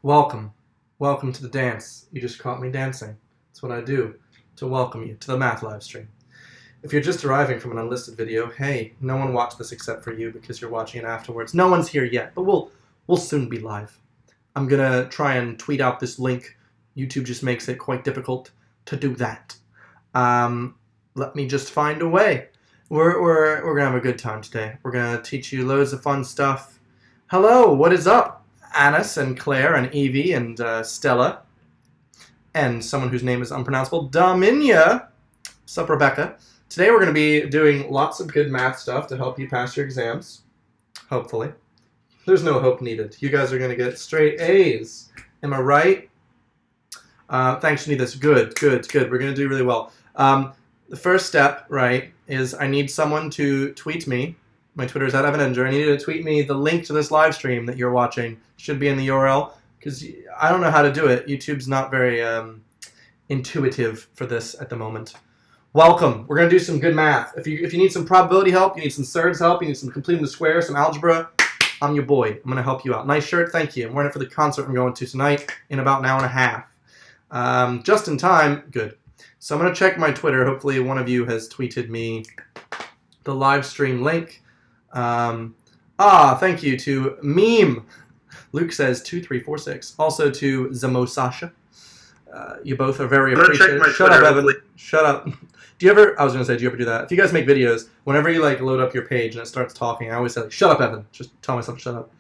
Welcome. Welcome to the dance. You just caught me dancing. That's what I do to welcome you to the math live stream. If you're just arriving from an unlisted video, hey, no one watched this except for you because you're watching it afterwards. No one's here yet, but we'll soon be live. I'm gonna try and tweet out this link. YouTube just makes it quite difficult to do that. Let me just find a way. We're gonna have a good time today. We're gonna teach you loads of fun stuff. Hello, what is up? Anis and Claire and Evie and Stella and someone whose name is unpronounceable, Dominia. Sup, Rebecca. Today we're going to be doing lots of good math stuff to help you pass your exams. Hopefully. There's no hope needed. You guys are going to get straight A's. Am I right? Thanks, Shanita. Good. We're going to do really well. The first step, right, is I need someone to tweet me. My Twitter is @EvanEnger. I need you to tweet me the link to this live stream that you're watching. Should be in the URL, because I don't know how to do it. YouTube's not very intuitive for this at the moment. Welcome. We're going to do some good math. If you need some probability help, you need some surds help, you need some completing the square, some algebra, I'm your boy. I'm going to help you out. Nice shirt, thank you. I'm wearing it for the concert I'm going to tonight in about an hour and a half. Just in time. Good. So I'm going to check my Twitter. Hopefully one of you has tweeted me the live stream link. Thank you to Meme. Luke says 2346. Also to Zamosasha. You both are very appreciated. Shut up, Evan. Shut up. Do you ever do that? If you guys make videos, whenever you load up your page and it starts talking, I always say shut up, Evan. Just tell myself to shut up.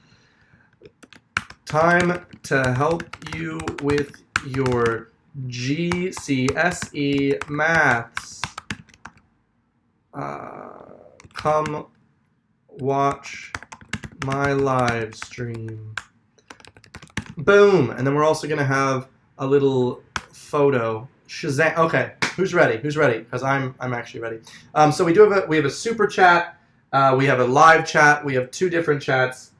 Time to help you with your GCSE Maths. Come watch my live stream. Boom! And then we're also going to have a little photo. Shazam. Okay, who's ready? Because I'm actually ready. So we have a super chat. We have a live chat. We have two different chats.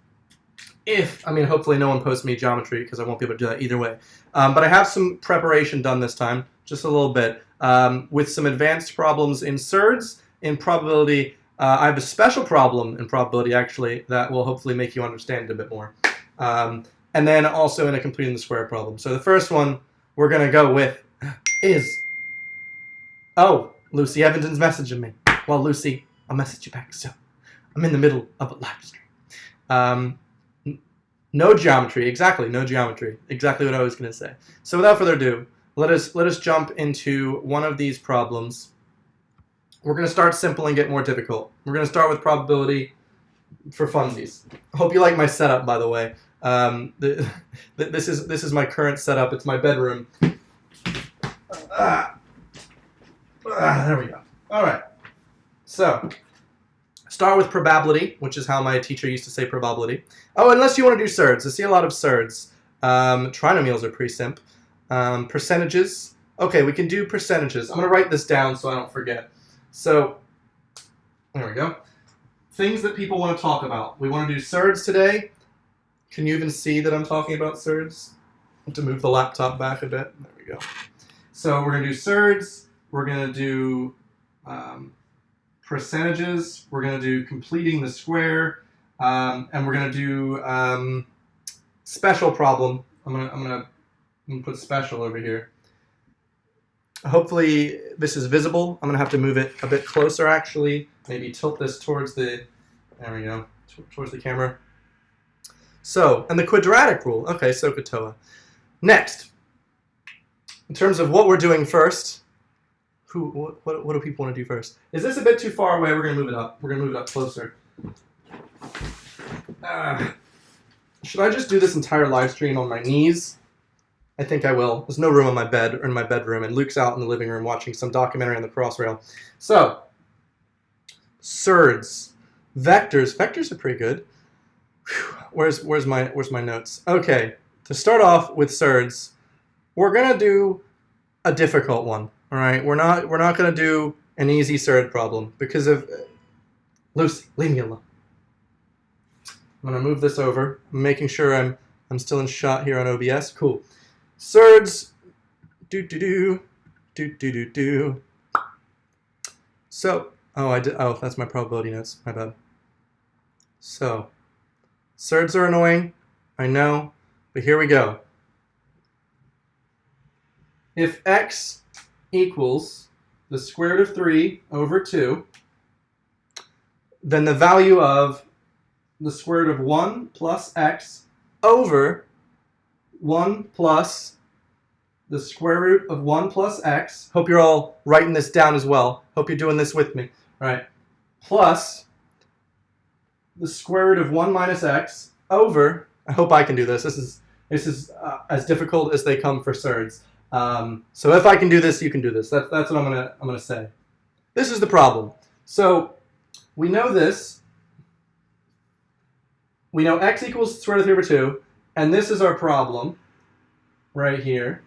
Hopefully no one posts me geometry because I won't be able to do that either way. But I have some preparation done this time, just a little bit, with some advanced problems in surds, in probability. I have a special problem in probability, actually, that will hopefully make you understand it a bit more. And then also in a completing the square problem. So the first one we're going to go with is... Oh, Lucy Evanton's messaging me. Well, Lucy, I'll message you back. So I'm in the middle of a live stream. No geometry. Exactly, no geometry. Exactly what I was going to say. So without further ado, let us jump into one of these problems. We're going to start simple and get more difficult. We're going to start with probability for funsies. I hope you like my setup, by the way. This is my current setup. It's my bedroom. There we go. All right. So, start with probability, which is how my teacher used to say probability. Oh, unless you want to do surds. I see a lot of surds. Trinomials are pretty simple. Percentages. Okay, we can do percentages. I'm going to write this down so I don't forget. So, there we go. Things that people want to talk about. We want to do surds today. Can you even see that I'm talking about surds? I have to move the laptop back a bit. There we go. So we're going to do surds. We're going to do percentages. We're going to do completing the square. And we're going to do special problem. I'm gonna put special over here. Hopefully this is visible. I'm going to have to move it a bit closer, actually. Maybe tilt this towards the... There we go. Towards the camera. So, and the quadratic rule. Okay, so Katoa. Next, in terms of what we're doing first, what do people want to do first? Is this a bit too far away? We're going to move it up. We're going to move it up closer. Should I just do this entire live stream on my knees? I think I will. There's no room on my bed or in my bedroom, and Luke's out in the living room watching some documentary on the Crossrail. So, surds. Vectors. Vectors are pretty good. Where's my notes? Okay, to start off with surds, we're gonna do a difficult one. All right, we're not gonna do an easy surd problem because of Lucy. Leave me alone. I'm gonna move this over. I'm making sure I'm still in shot here on OBS. Cool. Surds. Do. So, that's my probability notes. My bad. So, surds are annoying, I know, but here we go. if x equals the square root of 3 over 2, then the value of the square root of 1 plus x over 1 plus the square root of 1 plus x, hope you're all writing this down as well, hope you're doing this with me, all right, plus the square root of 1 minus x over, I hope I can do this, this is as difficult as they come for surds. So if I can do this, you can do this. That's what I'm gonna say. This is the problem. So we know this. We know x equals square root of 3 over 2, and this is our problem right here.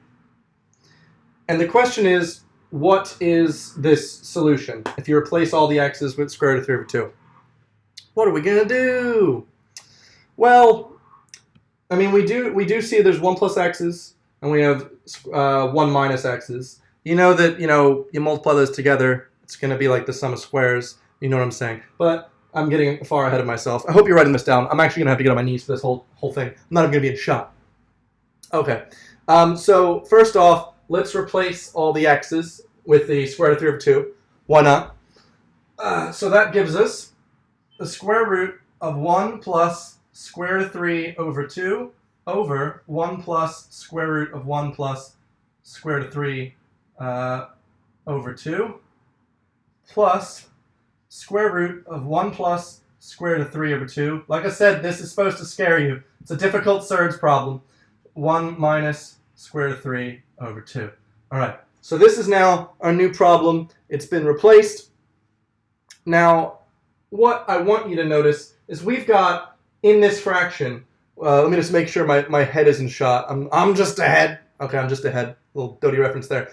And the question is, what is this solution if you replace all the x's with square root of 3 over 2? What are we gonna do? Well, I mean, we do see there's 1 plus x's, and we have 1 minus x's. You know that, you multiply those together, it's going to be like the sum of squares. You know what I'm saying. But I'm getting far ahead of myself. I hope you're writing this down. I'm actually going to have to get on my knees for this whole thing. I'm not even going to be in shot. Okay. So first off, let's replace all the x's with the square root of 3 over 2. Why not? So that gives us the square root of 1 plus square root of 3 over 2 over 1 plus square root of 1 plus square root of 3 over 2 plus square root of 1 plus square root of 3 over 2. Like I said, this is supposed to scare you. It's a difficult surds problem. 1 minus square root of 3 over 2. All right, so this is now our new problem. It's been replaced. Now, what I want you to notice is we've got in this fraction, let me just make sure my head is in shot. I'm just ahead. Okay, I'm just ahead. Little Doty reference there.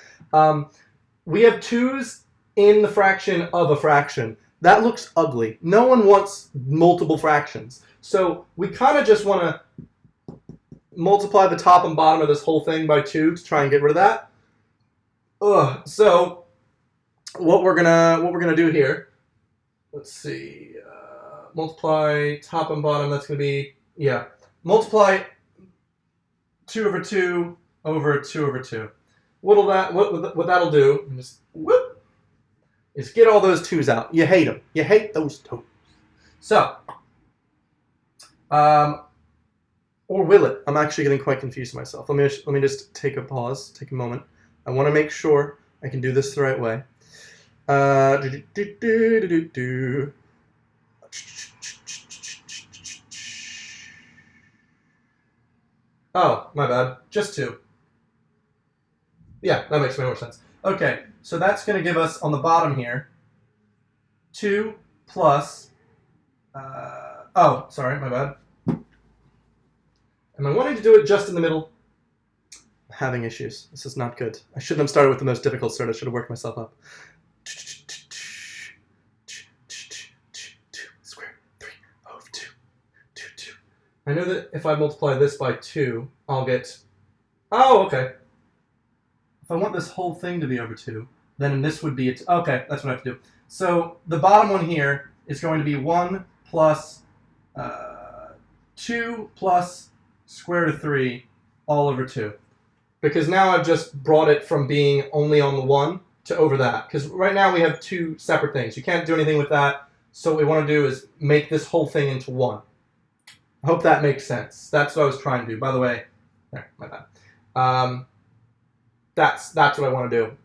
We have 2's in the fraction of a fraction. That looks ugly. No one wants multiple fractions. So we kind of just want to multiply the top and bottom of this whole thing by 2 to try and get rid of that. So what we're gonna do here, let's see, multiply top and bottom, that's going to be, multiply 2 over 2 over 2 over 2. What that'll do, just whoop, is get all those 2's out. You hate them. You hate those 2's. So, or will it? I'm actually getting quite confused myself. Let me just take a pause, take a moment. I want to make sure I can do this the right way. Oh, my bad. Just 2. Yeah, that makes way more sense. Okay, so that's going to give us, on the bottom here, 2 plus... oh, sorry, my bad. Am I wanting to do it just in the middle? I'm having issues. This is not good. I shouldn't have started with the most difficult start. I should have worked myself up. Square 3 over 2. 2. I know that if I multiply this by 2, I'll get... Oh, okay. If I want this whole thing to be over 2, then this would be... Okay, that's what I have to do. So the bottom one here is going to be 1 plus 2 plus square root of 3 all over 2. Because now I've just brought it from being only on the 1 to over that. Because right now we have 2 separate things. You can't do anything with that. So what we want to do is make this whole thing into 1. I hope that makes sense. That's what I was trying to do. By the way, there, my bad. That's what I want to do.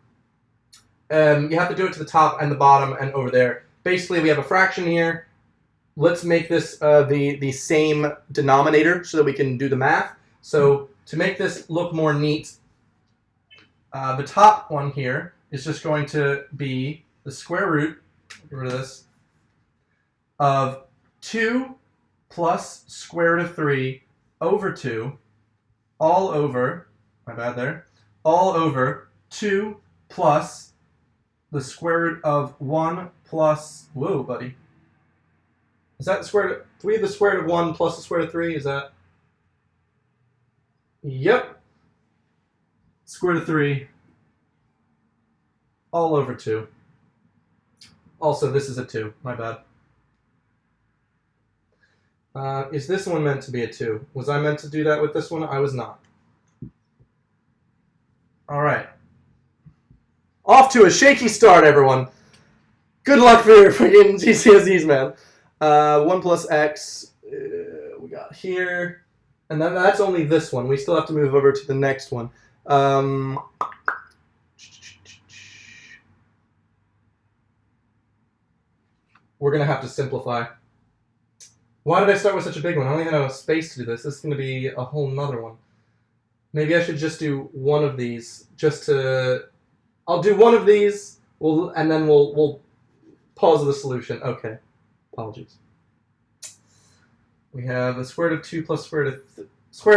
You have to do it to the top and the bottom and over there. Basically, we have a fraction here. Let's make this the same denominator so that we can do the math. So to make this look more neat, the top one here is just going to be the square root, get rid of this, of 2 plus square root of 3 over 2, all over, my bad there, all over 2 plus the square root of 1 plus, whoa, buddy. Is that the square root? Do we have the square root of 1 plus the square root of 3? Is that? Yep. Square root of 3 all over 2. Also, this is a 2. My bad. Is this one meant to be a 2? Was I meant to do that with this one? I was not. All right. Off to a shaky start, everyone. Good luck for your freaking GCSEs, man. 1 plus x, we got here. And then that's only this one. We still have to move over to the next one. We're going to have to simplify. Why did I start with such a big one? I only had enough space to do this. This is going to be a whole nother one. Maybe I should just do one of these. I'll do one of these, and then we'll pause the solution. Okay. Apologies. We have the square root of 2 plus square root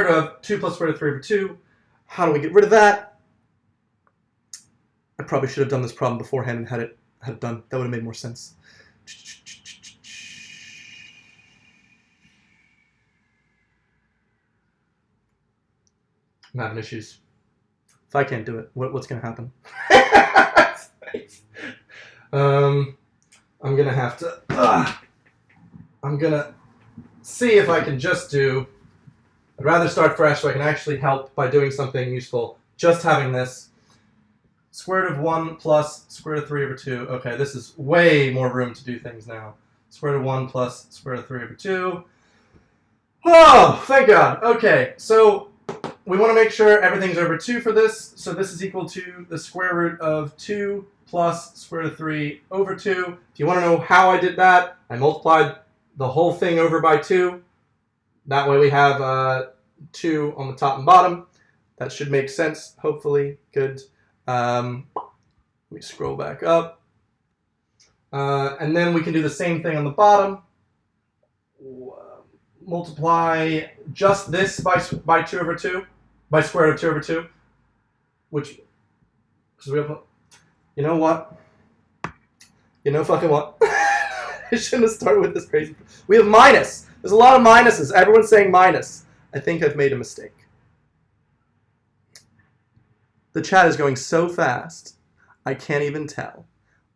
of 2 plus square root of 3 over 2. How do we get rid of that? I probably should have done this problem beforehand and had it done. That would have made more sense. I'm having issues. If I can't do it, what's going to happen? I'm going to have to... I'm going to see if I can just do... I'd rather start fresh so I can actually help by doing something useful. Just having this. Square root of 1 plus square root of 3 over 2. Okay, this is way more room to do things now. Square root of 1 plus square root of 3 over 2. Oh, thank God. Okay, so we want to make sure everything's over 2 for this. So this is equal to the square root of 2 plus square root of 3 over 2. If you want to know how I did that, I multiplied the whole thing over by 2. That way we have 2 on the top and bottom. That should make sense, hopefully. Good. Let me scroll back up. And then we can do the same thing on the bottom. Multiply just this by 2 over 2, by square root of 2 over 2, which, because we have, you know what? You know fucking what? I shouldn't have started with this crazy. We have minus. There's a lot of minuses. Everyone's saying minus. I think I've made a mistake. The chat is going so fast, I can't even tell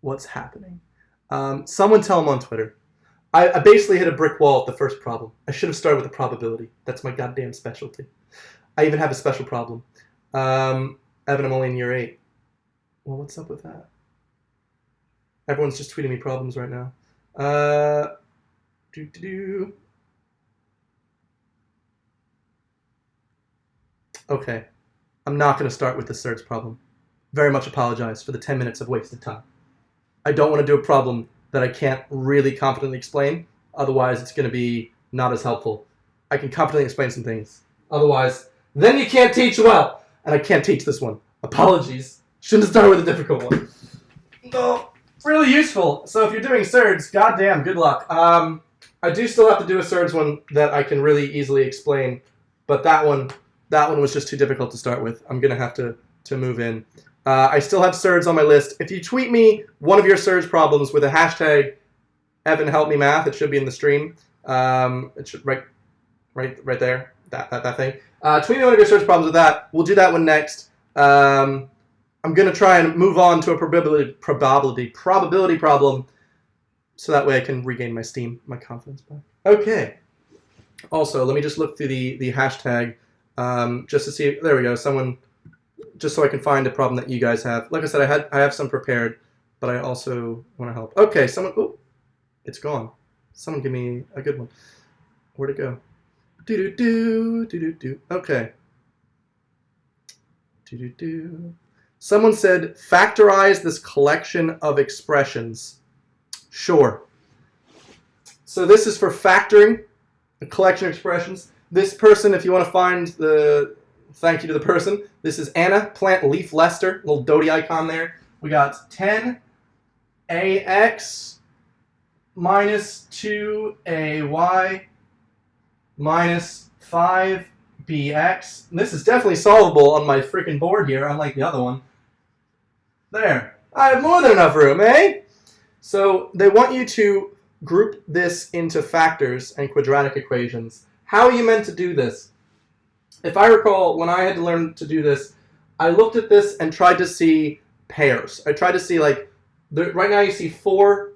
what's happening. Someone tell them on Twitter. I basically hit a brick wall at the first problem. I should have started with the probability. That's my goddamn specialty. I even have a special problem. Evan, I'm only in year 8. Well, what's up with that? Everyone's just tweeting me problems right now. Okay. I'm not going to start with the surds problem. Very much apologize for the 10 minutes of wasted time. I don't want to do a problem that I can't really confidently explain. Otherwise, it's going to be not as helpful. I can confidently explain some things. Otherwise, then you can't teach well. And I can't teach this one. Apologies. Shouldn't have started with a difficult one. No, really useful. So if you're doing surds, goddamn, good luck. I do still have to do a surds one that I can really easily explain. But that one was just too difficult to start with. I'm going to have to move in. I still have surds on my list. If you tweet me one of your surds problems with a hashtag #EvanHelpMeMath, it should be in the stream. It should right there. That thing. Tweet me one of your surds problems with that. We'll do that one next. I'm gonna try and move on to a probability problem, so that way I can regain my steam, my confidence back. Okay. Also, let me just look through the hashtag just to see. There we go. Someone. Just so I can find a problem that you guys have. Like I said, I have some prepared, but I also want to help. Okay, someone. Oh, it's gone. Someone give me a good one. Where'd it go? Okay. Someone said factorize this collection of expressions. Sure. So this is for factoring a collection of expressions. This person, if you want to find the. Thank you to the person. This is Anna, plant leaf Lester, little Dodie icon there. We got 10ax minus 2ay minus 5bx. This is definitely solvable on my freaking board here, unlike the other one. There. I have more than enough room, eh? So they want you to group this into factors and quadratic equations. How are you meant to do this? If I recall, when I had to learn to do this, I looked at this and tried to see pairs. I tried to see, like, right now you see 4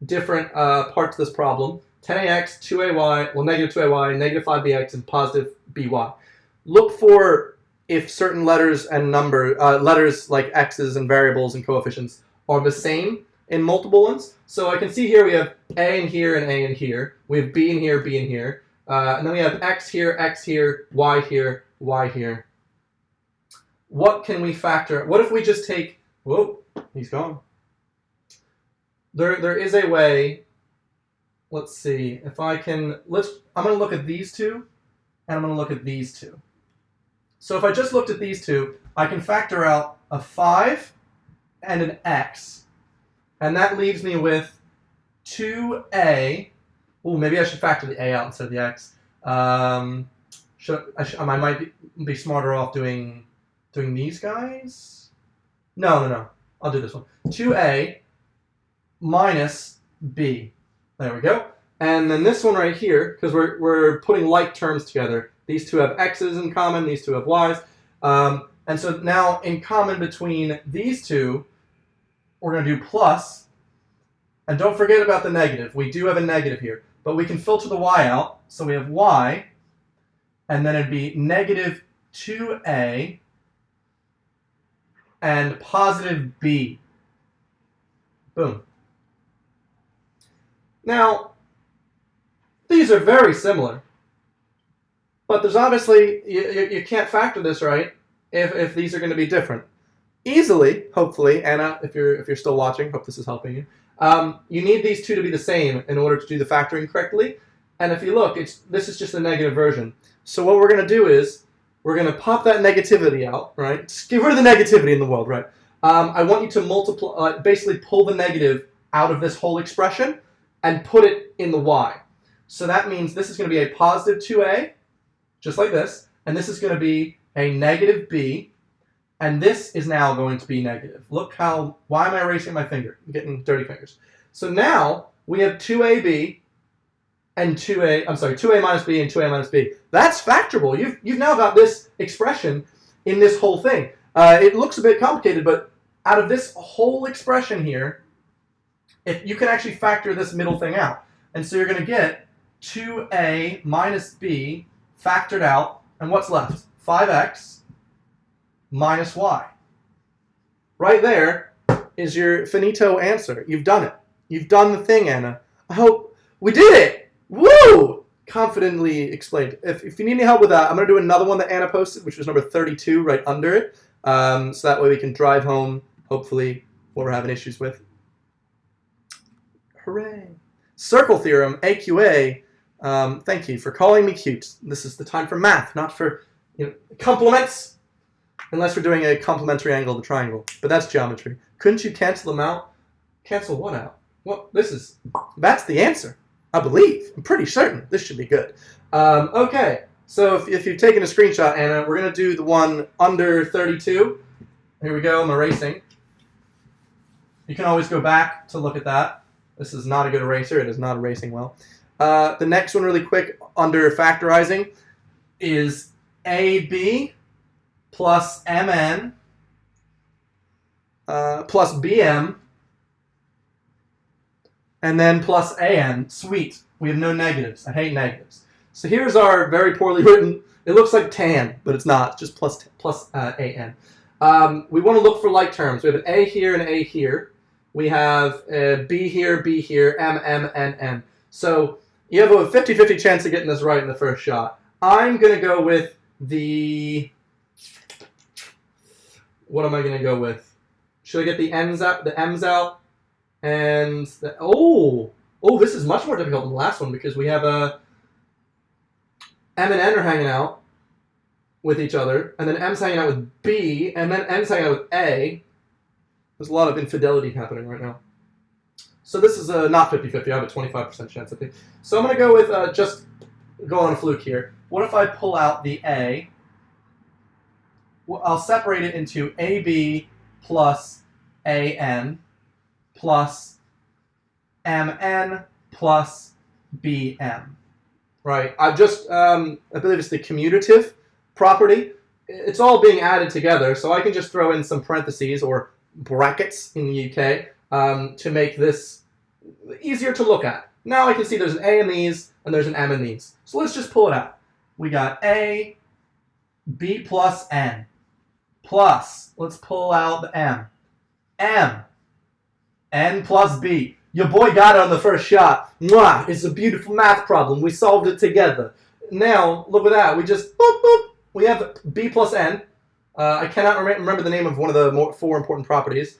different parts of this problem. 10ax, 2ay, well, negative 2ay, negative 5bx, and positive by. Look for if certain letters and letters like x's and variables and coefficients are the same in multiple ones. So I can see here we have a in here and a in here. We have b in here, b in here. And then we have x here, y here, y here. What can we factor? What if we just take, whoa, he's gone. There is a way, let's see, if I can, I'm going to look at these two, and I'm going to look at these two. So if I just looked at these two, I can factor out a 5 and an x, and that leaves me with 2a. Oh, maybe I should factor the a out instead of the x. I might be smarter off doing these guys. No. I'll do this one. 2a minus b. There we go. And then this one right here, because we're putting like terms together. These two have x's in common. These two have y's. And so now in common between these two, we're going to do plus. And don't forget about the negative. We do have a negative here. But we can filter the y out. So we have y. And then it'd be negative 2a and positive b. Boom. Now, these are very similar. But there's obviously, you can't factor this right if these are going to be different. Easily, hopefully, Anna, if you're still watching, hope this is helping you. You need these two to be the same in order to do the factoring correctly. And if you look, this is just the negative version. So what we're going to do is, we're going to pop that negativity out, right? Just get rid of the negativity in the world, right? I want you to multiply, basically pull the negative out of this whole expression and put it in the y. So that means this is going to be a positive 2a, just like this, and this is going to be a negative b, and this is now going to be negative. Look how, why am I erasing my finger? I'm getting dirty fingers. So now we have 2ab and 2a minus b and 2a minus b. That's factorable. You've now got this expression in this whole thing. It looks a bit complicated, but out of this whole expression here, if you can actually factor this middle thing out. And so you're going to get 2a minus b factored out, and what's left? 5x minus y. Right there is your finito answer. You've done it. You've done the thing, Anna. I hope we did it. Woo! Confidently explained. If you need any help with that, I'm going to do another one that Anna posted, which was number 32 right under it. So that way we can drive home, hopefully, what we're having issues with. Hooray. Circle theorem, AQA. Thank you for calling me cute. This is the time for math, not for complements. Unless we're doing a complementary angle of the triangle. But that's geometry. Couldn't you cancel them out? Cancel what out? Well, that's the answer. I believe. I'm pretty certain. This should be good. Okay. So if you've taken a screenshot, Anna, we're going to do the one under 32. Here we go. I'm erasing. You can always go back to look at that. This is not a good eraser. It is not erasing well. The next one really quick under factorizing is AB plus MN plus BM and then plus AN. Sweet. We have no negatives. I hate negatives. So here's our very poorly written, it looks like tan, but it's not. It's just plus AN. We want to look for like terms. We have an A here and an A here. We have a B here, M, N, N. So you have a 50-50 chance of getting this right in the first shot. I'm going to go with the... What am I going to go with? Should I get the N's out, the M's out? And the... Oh, this is much more difficult than the last one because we have a... M and N are hanging out with each other, and then M's hanging out with B, and then N's hanging out with A. There's a lot of infidelity happening right now. So this is not 50-50. I have a 25% chance, I think. So I'm going to go with just go on a fluke here. What if I pull out the A? Well, I'll separate it into AB plus AN plus MN plus BM. Right. I've just, I believe it's the commutative property. It's all being added together, so I can just throw in some parentheses or brackets in the UK to make this easier to look at. Now I can see there's an A in these and there's an M in these. So let's just pull it out. We got A b plus n plus, let's pull out the m, n plus b. Your boy got it on the first shot. Mwah! It's a beautiful math problem. We solved it together. Now, look at that. We just, boop, boop. We have b plus n. I cannot remember the name of one of the four important properties.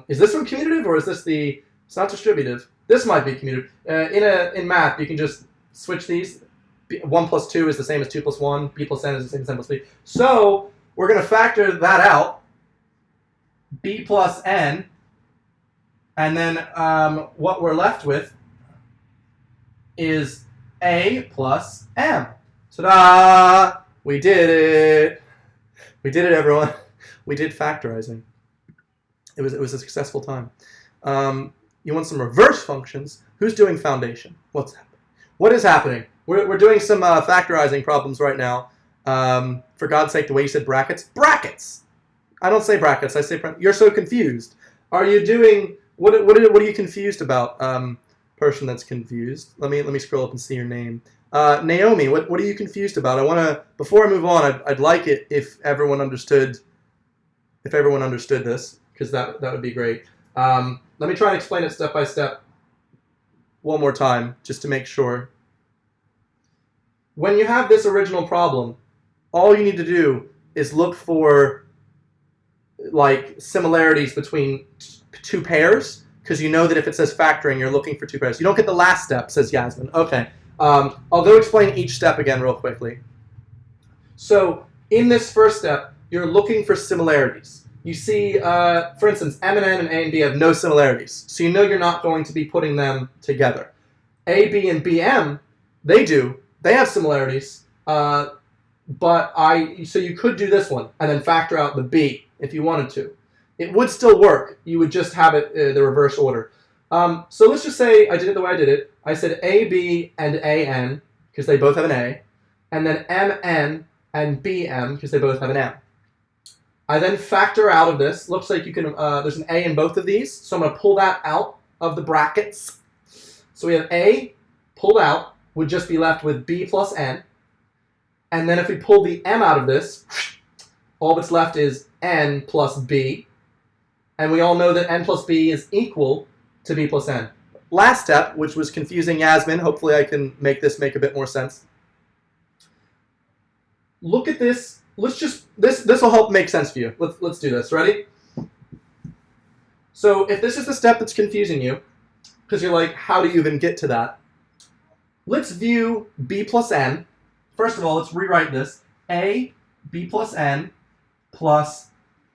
Is this one commutative or is this the... It's not distributive. This might be commutative. In math, you can just switch these. 1 plus 2 is the same as 2 plus 1. B plus n is the same as n plus b. So we're going to factor that out. B plus n. And then what we're left with is a plus m. Ta-da! We did it. We did it, everyone. We did factorizing. It was a successful time. You want some reverse functions? Who's doing foundation? What's happening? What is happening? We're doing some factorizing problems right now. For God's sake, the way you said brackets. Brackets! I don't say brackets. I say you're so confused. Are you doing... What are you confused about? Person that's confused. Let me scroll up and see your name. Naomi, what are you confused about? I want to, before I move on, I'd like it if everyone understood this, because that would be great. Let me try and explain it step by step one more time, just to make sure. When you have this original problem, all you need to do is look for like similarities between two pairs, because you know that if it says factoring, you're looking for two pairs. You don't get the last step, says Yasmin. Okay. I'll go explain each step again real quickly. So in this first step, you're looking for similarities. You see, for instance, m and n and a and b have no similarities. So you know you're not going to be putting them together. A, b, and bm, they do. They have similarities. So you could do this one and then factor out the b if you wanted to. It would still work. You would just have it the reverse order. So let's just say I did it the way I did it. I said A, B, and A, N, because they both have an A. And then M, N, and B, M, because they both have an M. I then factor out of this. Looks like you can. There's an A in both of these. So I'm going to pull that out of the brackets. So we have A pulled out. Would just be left with B plus N. And then if we pull the M out of this, all that's left is N plus B. And we all know that N plus B is equal to B plus N. Last step, which was confusing Yasmin, hopefully I can make this make a bit more sense. Look at this. This will help make sense for you. Let's do this. Ready? So if this is the step that's confusing you, because you're like, how do you even get to that? Let's view B plus N. First of all, let's rewrite this. A, B plus N, plus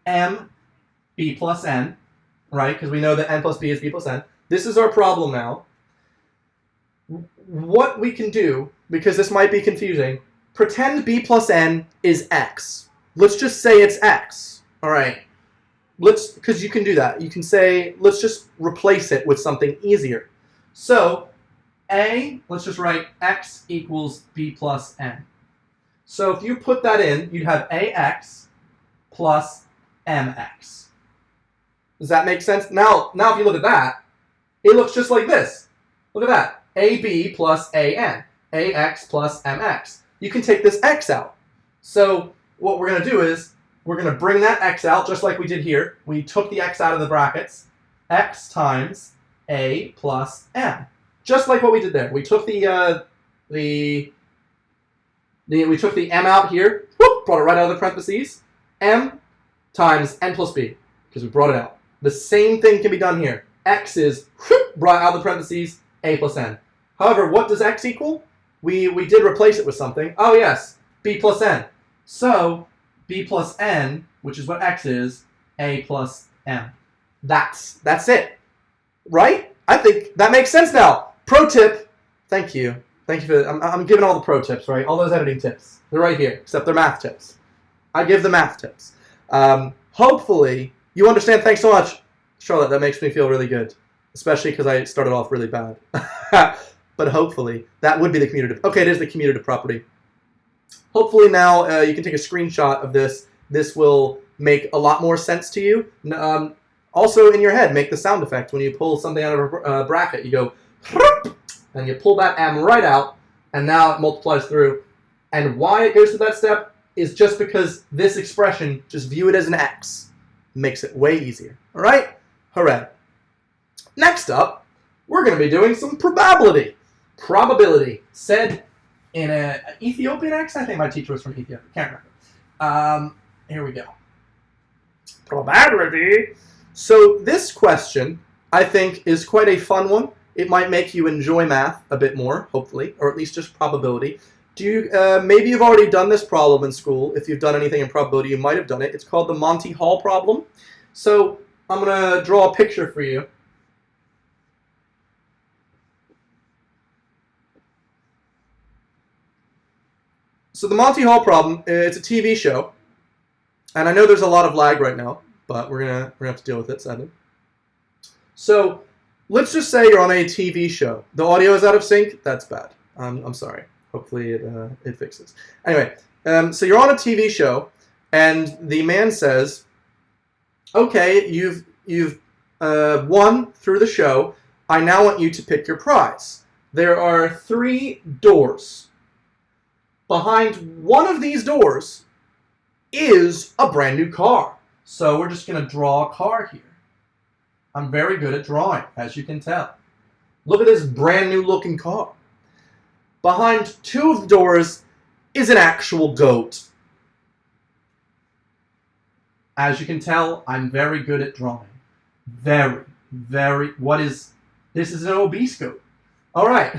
M, B plus N, right? Because we know that N plus B is B plus N. This is our problem now. What we can do, because this might be confusing, pretend B plus N is X. Let's just say it's X. All right. Because you can do that. You can say, let's just replace it with something easier. So, A, let's just write X equals B plus N. So if you put that in, you'd have AX plus MX. Does that make sense? Now if you look at that, it looks just like this. Look at that. AB plus AN. AX plus MX. You can take this X out. So what we're going to do is, we're going to bring that X out just like we did here. We took the X out of the brackets. X times A plus M. Just like what we did there. We took we took the M out here, whoop, brought it right out of the parentheses. M times N plus B, because we brought it out. The same thing can be done here. X is whoop, brought out of the parentheses, A plus N. However, what does X equal? We did replace it with something. Oh yes, B plus N. So, B plus N, which is what X is, A plus M. That's it. Right? I think that makes sense now. Pro tip. Thank you. Thank you for I'm giving all the pro tips, right? All those editing tips. They're right here, except they're math tips. I give the math tips. Hopefully, you understand. Thanks so much, Charlotte. That makes me feel really good, especially because I started off really bad. But hopefully, that would be the commutative. Okay, it is the commutative property. Hopefully now you can take a screenshot of this. This will make a lot more sense to you. Also, in your head, make the sound effect when you pull something out of a bracket. You go, and you pull that M right out, and now it multiplies through. And why it goes to that step? is just because this expression, just view it as an x. Makes it way easier. All right? Hooray. Next up, we're going to be doing some probability. Probability, said in an Ethiopian accent. I think my teacher was from Ethiopia. Can't remember. Here we go. Probability. So this question, I think, is quite a fun one. It might make you enjoy math a bit more, hopefully, or at least just probability. Maybe you've already done this problem in school. If you've done anything in probability, you might have done it. It's called the Monty Hall problem. So I'm going to draw a picture for you. So the Monty Hall problem, it's a TV show. And I know there's a lot of lag right now, but we're gonna have to deal with it, sadly. So let's just say you're on a TV show. The audio is out of sync. That's bad. I'm sorry. Hopefully it fixes. Anyway, so you're on a TV show, and the man says, "Okay, you've won through the show. I now want you to pick your prize. There are 3 doors. Behind one of these doors is a brand new car." So we're just going to draw a car here. I'm very good at drawing, as you can tell. Look at this brand new looking car. Behind 2 of the doors is an actual goat. As you can tell, I'm very good at drawing. Very, very. This is an obese goat. All right.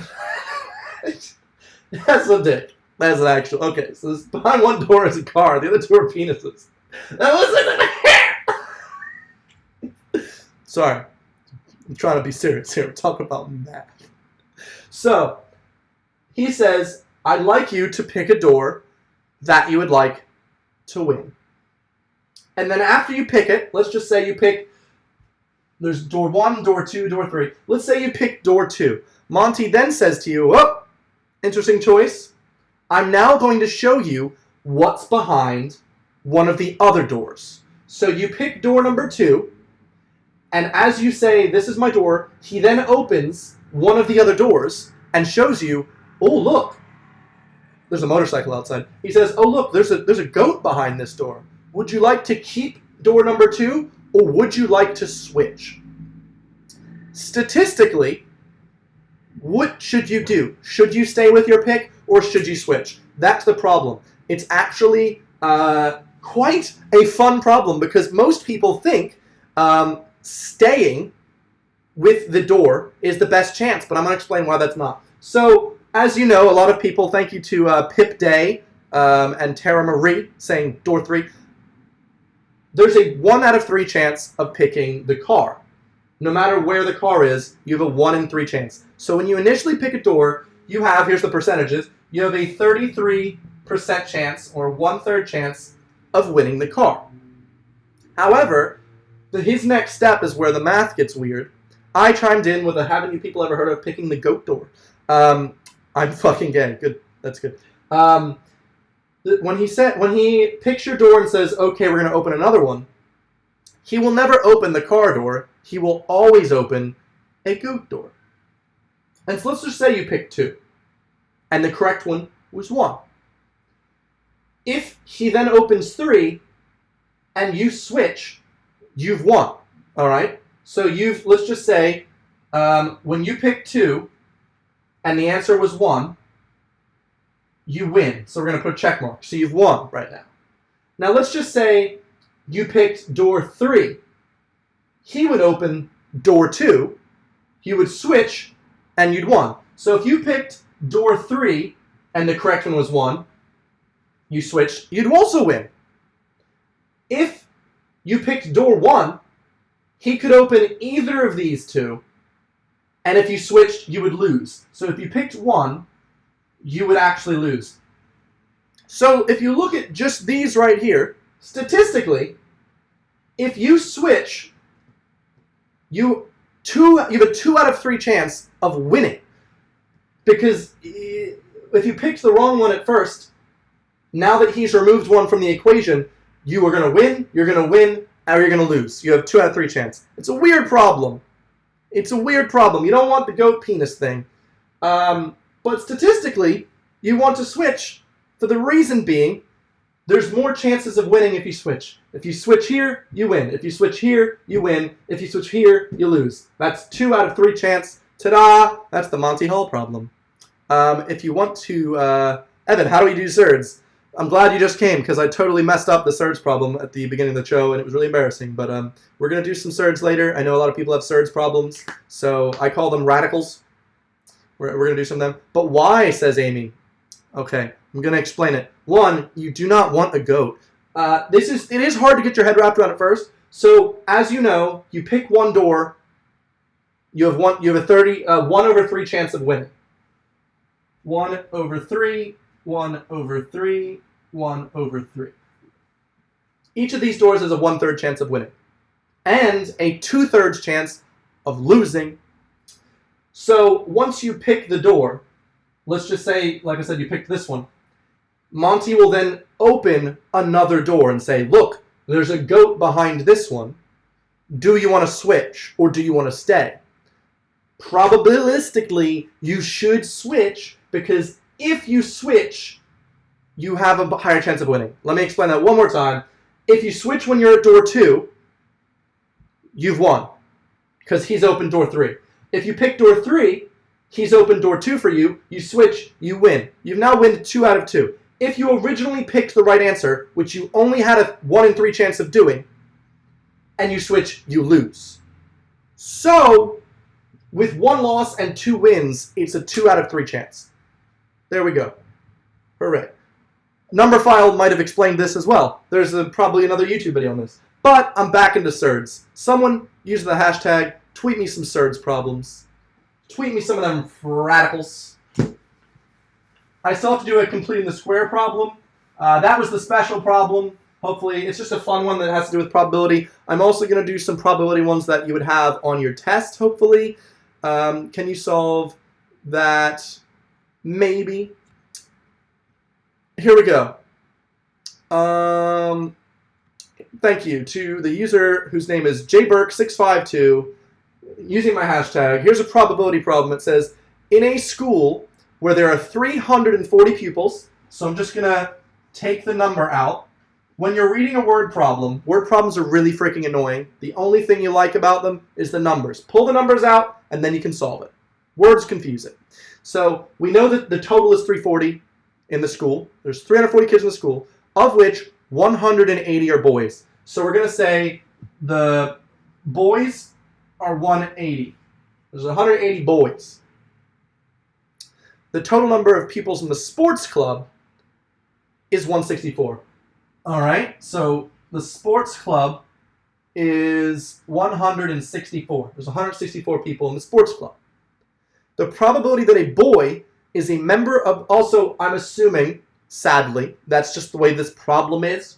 That's a dick. That's an actual. Okay, so behind one door is a car. The other 2 are penises. That wasn't hair. Sorry, I'm trying to be serious here. We're talking about math. So he says, "I'd like you to pick a door that you would like to win." And then after you pick it, let's just say you pick. There's door 1, door 2, door 3. Let's say you pick door 2. Monty then says to you, "Oh, interesting choice. I'm now going to show you what's behind one of the other doors." So you pick door number 2, and as you say, "This is my door," he then opens one of the other doors and shows you, "Oh, look, there's a motorcycle outside." He says, "Oh, look, there's a goat behind this door. Would you like to keep door number 2, or would you like to switch?" Statistically, what should you do? Should you stay with your pick, or should you switch? That's the problem. It's actually quite a fun problem, because most people think staying with the door is the best chance, but I'm going to explain why that's not. So, as you know, a lot of people, thank you to Pip Day and Tara Marie, saying door 3, there's a 1 out of 3 chance of picking the car. No matter where the car is, you have a 1 in 3 chance. So when you initially pick a door, you have, here's the percentages, you have a 33% chance, or 1/3 chance, of winning the car. However, his next step is where the math gets weird. I chimed in with a, "Haven't you people ever heard of picking the goat door?" I'm fucking gay. Good. That's good. When he picks your door and says, "Okay, we're going to open another one," he will never open the car door. He will always open a goat door. And so let's just say you pick 2, and the correct one was 1. If he then opens 3, and you switch, you've won. All right? So let's just say, when you pick 2, and the answer was 1, you win. So we're going to put a check mark. So you've won right now. Now let's just say you picked door 3. He would open door 2, you would switch, and you'd won. So if you picked door 3 and the correct one was 1, you switched, you'd also win. If you picked door 1, he could open either of these 2, and if you switched, you would lose. So if you picked 1, you would actually lose. So if you look at just these right here, statistically, if you switch, you have a 2 out of 3 chance of winning. Because if you picked the wrong one at first, now that he's removed 1 from the equation, you are going to win, you're going to win, or you're going to lose. You have 2 out of 3 chance. It's a weird problem. It's a weird problem. You don't want the goat penis thing. But statistically, you want to switch for the reason being There's more chances of winning if you switch. If you switch here, you win. If you switch here, you win. If you switch here, you lose. That's 2 out of 3 chance. Ta-da! That's the Monty Hall problem. If you want to... Evan, how do we do surds? I'm glad you just came, because I totally messed up the surds problem at the beginning of the show, and it was really embarrassing. But we're going to do some surds later. I know a lot of people have surds problems, so I call them radicals. We're going to do some of them. But why, says Amy? Okay, I'm going to explain it. 1, you do not want a goat. It is hard to get your head wrapped around at first. So, as you know, you pick one door. You have a 1 over 3 chance of winning. 1 over 3, 1 over 3, 1 over 3. Each of these doors has a 1/3 chance of winning. And a 2/3 chance of losing. So once you pick the door, let's just say, like I said, you picked this one. Monty will then open another door and say, look, there's a goat behind this one. Do you want to switch or do you want to stay? Probabilistically, you should switch, because if you switch, you have a higher chance of winning. Let me explain that one more time. If you switch when you're at door 2, you've won, because he's opened door 3. If you pick door 3, he's opened door 2 for you. You switch, you win. You've now won 2 out of 2. If you originally picked the right answer, which you only had a 1 in 3 chance of doing, and you switch, you lose. So, with 1 loss and 2 wins, it's a 2 out of 3 chance. There we go. Hooray. Numberphile might have explained this as well. There's probably another YouTube video on this. But I'm back into surds. Someone use the hashtag, tweet me some surds problems. Tweet me some of them radicals. I still have to do a completing the square problem. That was the special problem. Hopefully, it's just a fun one that has to do with probability. I'm also going to do some probability ones that you would have on your test, hopefully. Can you solve that? Maybe. Here we go. Thank you to the user whose name is jburk652 using my hashtag. Here's a probability problem. It says, in a school where there are 340 pupils, so I'm just going to take the number out. When you're reading a word problems are really freaking annoying. The only thing you like about them is the numbers. Pull the numbers out, and then you can solve it. Words confuse it. So we know that the total is 340 in the school. There's 340 kids in the school, of which 180 are boys. So we're going to say the boys are 180. There's 180 boys. The total number of pupils in the sports club is 164. All right, so the sports club is 164. There's 164 people in the sports club. The probability that a boy is a member of, also, I'm assuming, sadly, that's just the way this problem is,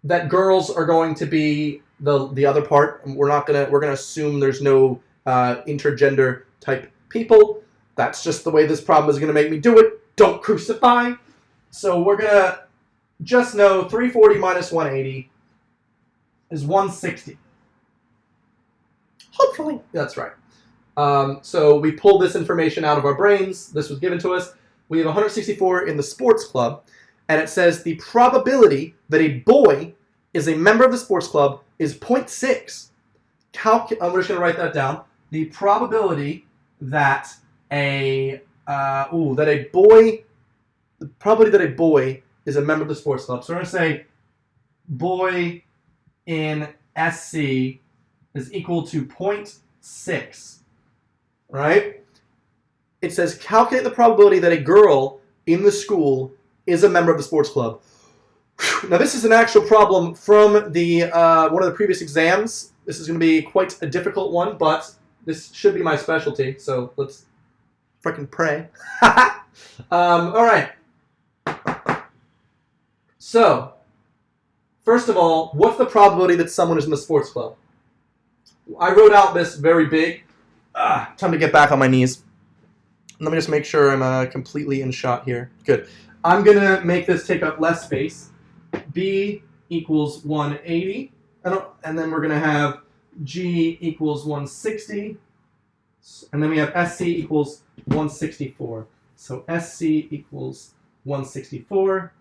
that girls are going to be the other part. We're gonna assume there's no intergender type people. That's just the way this problem is gonna make me do it. Don't crucify. So we're gonna just know 340 minus 180 is 160. Hopefully, that's right. So we pulled this information out of our brains. This was given to us. We have 164 in the sports club, and it says the probability that a boy is a member of the sports club is 0.6. I'm just going to write that down. The probability that a boy is a member of the sports club. So we're going to say boy in SC is equal to 0.6. Right? It says calculate the probability that a girl in the school is a member of the sports club. Now this is an actual problem from the one of the previous exams. This is going to be quite a difficult one, but this should be my specialty. So let's freaking pray. All right. So first of all, what's the probability that someone is in the sports club? I wrote out this very big. Time to get back on my knees. Let me just make sure I'm completely in shot here. Good. I'm going to make this take up less space. B equals 180. And then we're going to have G equals 160. And then we have SC equals 164. So SC equals 164.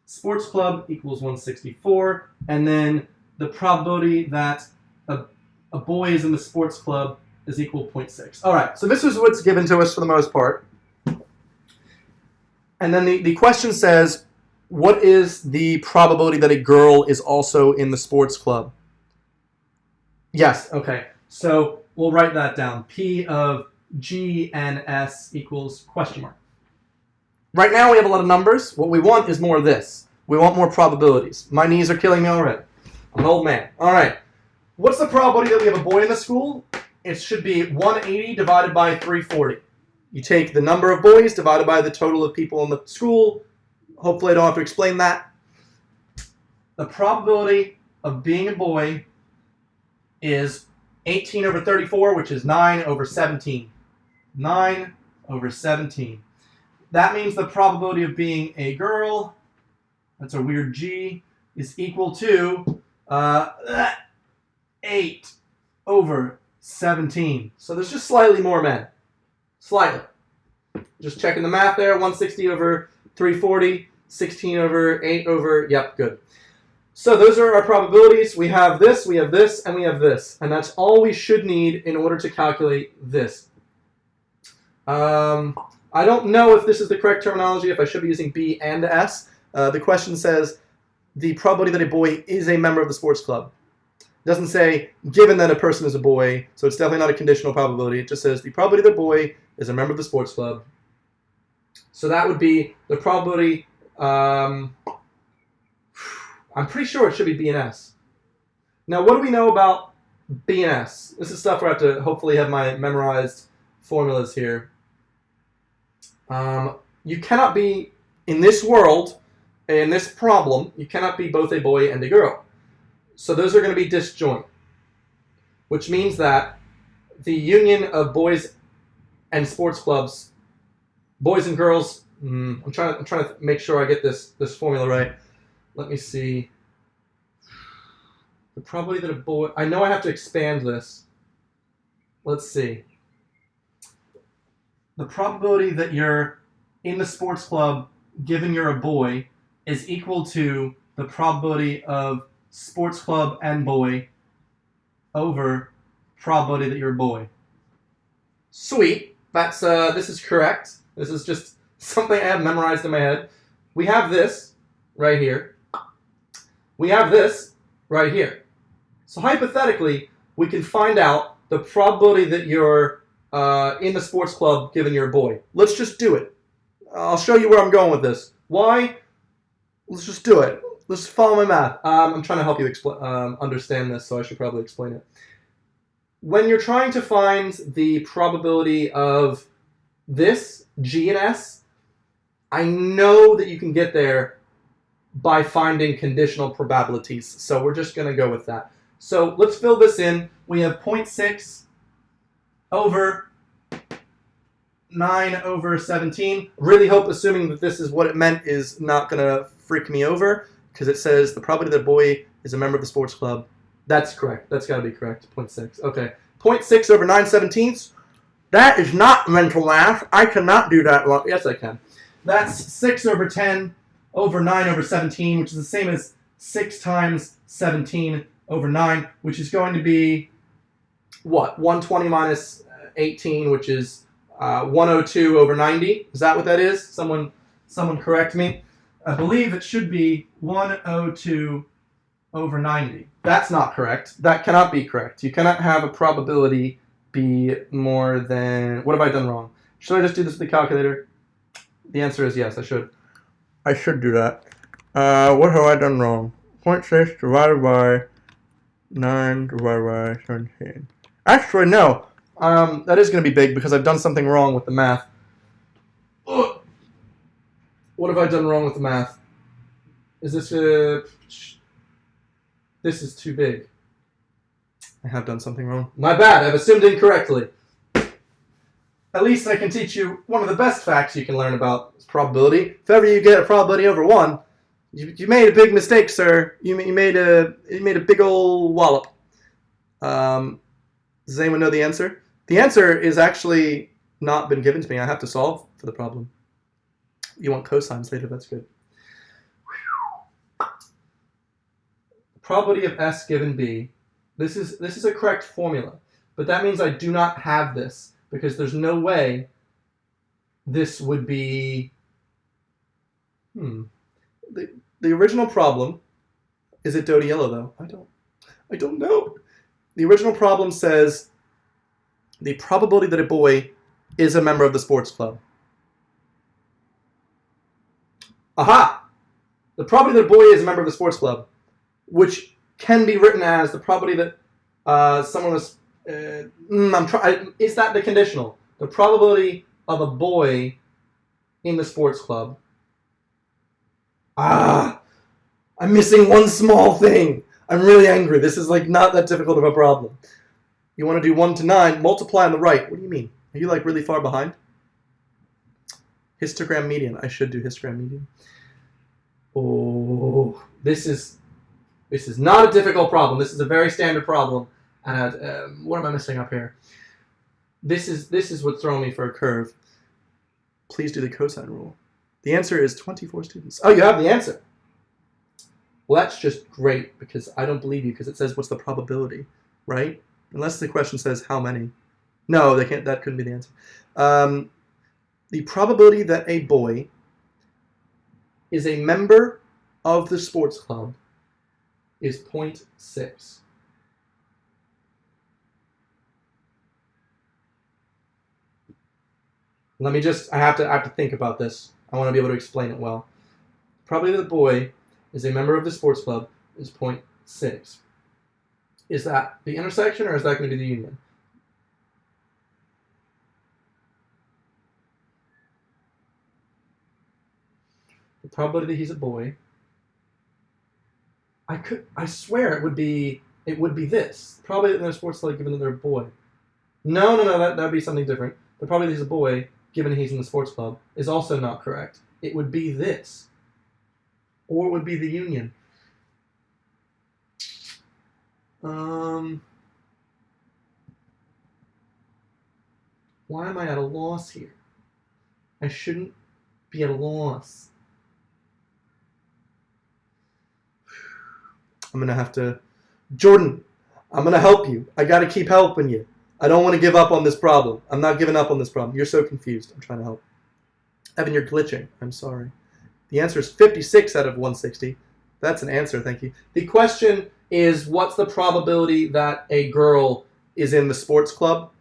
sports club equals 164, and then the probability that a boy is in the sports club is equal to 0.6. All right, so this is what's given to us for the most part. And then the question says, what is the probability that a girl is also in the sports club? Yes, okay. So we'll write that down. P of G and S equals question mark. Right now we have a lot of numbers. What we want is more of this. We want more probabilities. My knees are killing me already. I'm an old man. All right. What's the probability that we have a boy in the school? It should be 180 divided by 340. You take the number of boys divided by the total of people in the school. Hopefully I don't have to explain that. The probability of being a boy is 18 over 34, which is 9 over 17. 9 over 17. That means the probability of being a girl, that's a weird G, is equal to 8 over 17. So there's just slightly more men. Slightly. Just checking the math there. 160 over 340, 16 over 8 over, yep, good. So those are our probabilities. We have this, and we have this. And that's all we should need in order to calculate this. I don't know if this is the correct terminology, if I should be using B and S. The question says the probability that a boy is a member of the sports club. It doesn't say given that a person is a boy, so it's definitely not a conditional probability. It just says the probability that a boy is a member of the sports club. So that would be the probability, I'm pretty sure it should be B and S. Now what do we know about B and S? This is stuff where I have to hopefully have my memorized formulas here. You cannot be, in this world, in this problem, you cannot be both a boy and a girl. So those are going to be disjoint, which means that the union of boys and sports clubs, boys and girls, I'm trying to make sure I get this formula right. Let me see. The probability that a boy, I know I have to expand this. Let's see. The probability that you're in the sports club, given you're a boy, is equal to the probability of sports club and boy over probability that you're a boy. Sweet. That's this is correct. This is just something I have memorized in my head. We have this right here. We have this right here. So hypothetically, we can find out the probability that you're in the sports club given you're a boy. Let's just do it. I'll show you where I'm going with this. Why? Let's just do it. Let's follow my math. I'm trying to help you understand this, so I should probably explain it. When you're trying to find the probability of this, G and S, I know that you can get there by finding conditional probabilities, so we're just going to go with that. So let's fill this in. We have 0.6 over 9 over 17. Really hope, assuming that this is what it meant, is not going to freak me over, because it says the probability that a boy is a member of the sports club. That's correct. That's got to be correct. 0.6. Okay. 0.6 over 9/17. That is not mental math. I cannot do that. Well, yes, I can. That's 6 over 10 over 9 over 17, which is the same as 6 times 17 over 9, which is going to be, what? 120 minus 18, which is 102 over 90. Is that what that is? Someone correct me. I believe it should be 102 over 90. That's not correct. That cannot be correct. You cannot have a probability be more than... What have I done wrong? Should I just do this with the calculator? The answer is yes, I should. I should do that. What have I done wrong? 0.6 divided by 9 divided by 17. Actually, no. That is going to be big because I've done something wrong with the math. Ugh. What have I done wrong with the math? Is this This is too big. I have done something wrong. My bad, I've assumed incorrectly. At least I can teach you one of the best facts you can learn about is probability. If ever you get a probability over 1, you made a big mistake, sir. You made a big old wallop. Does anyone know the answer? The answer is actually not been given to me. I have to solve for the problem. You want cosines later, that's good. Whew. probability of S given B. This is a correct formula, but that means I do not have this because there's no way this would be. The original problem, is it Dodie Yellow though? I don't know. The original problem says the probability that a boy is a member of the sports club. Aha! The probability that a boy is a member of the sports club, which can be written as the probability that someone was. Is that the conditional? The probability of a boy in the sports club. I'm missing one small thing. I'm really angry. This is like not that difficult of a problem. You want to do 1 to 9, multiply on the right. What do you mean? Are you like really far behind? Histogram median. I should do histogram median. Oh, this is not a difficult problem. This is a very standard problem. And what am I missing up here? This is what's throwing me for a curve. Please do the cosine rule. The answer is 24 students. Oh, you have the answer. Well, that's just great because I don't believe you because it says what's the probability, right? Unless the question says how many. No, they can't. That couldn't be the answer. The probability that a boy is a member of the sports club is 0.6. Let me just. I have to think about this. I want to be able to explain it well. Probably the boy is a member of the sports club is 0.6. Is that the intersection or is that going to be the union? The probability that he's a boy. I swear it would be this. Probably that they're sports club given that they're a boy. No, that'd be something different. The probability that he's a boy given he's in the sports club is also not correct. It would be this. Or it would be the union. Why am I at a loss here? I shouldn't be at a loss. I'm going to have to... Jordan, I'm going to help you. I got to keep helping you. I don't want to give up on this problem. I'm not giving up on this problem. You're so confused. I'm trying to help. Evan, you're glitching. I'm sorry. The answer is 56 out of 160. That's an answer, thank you. The question is, what's the probability that a girl is in the sports club?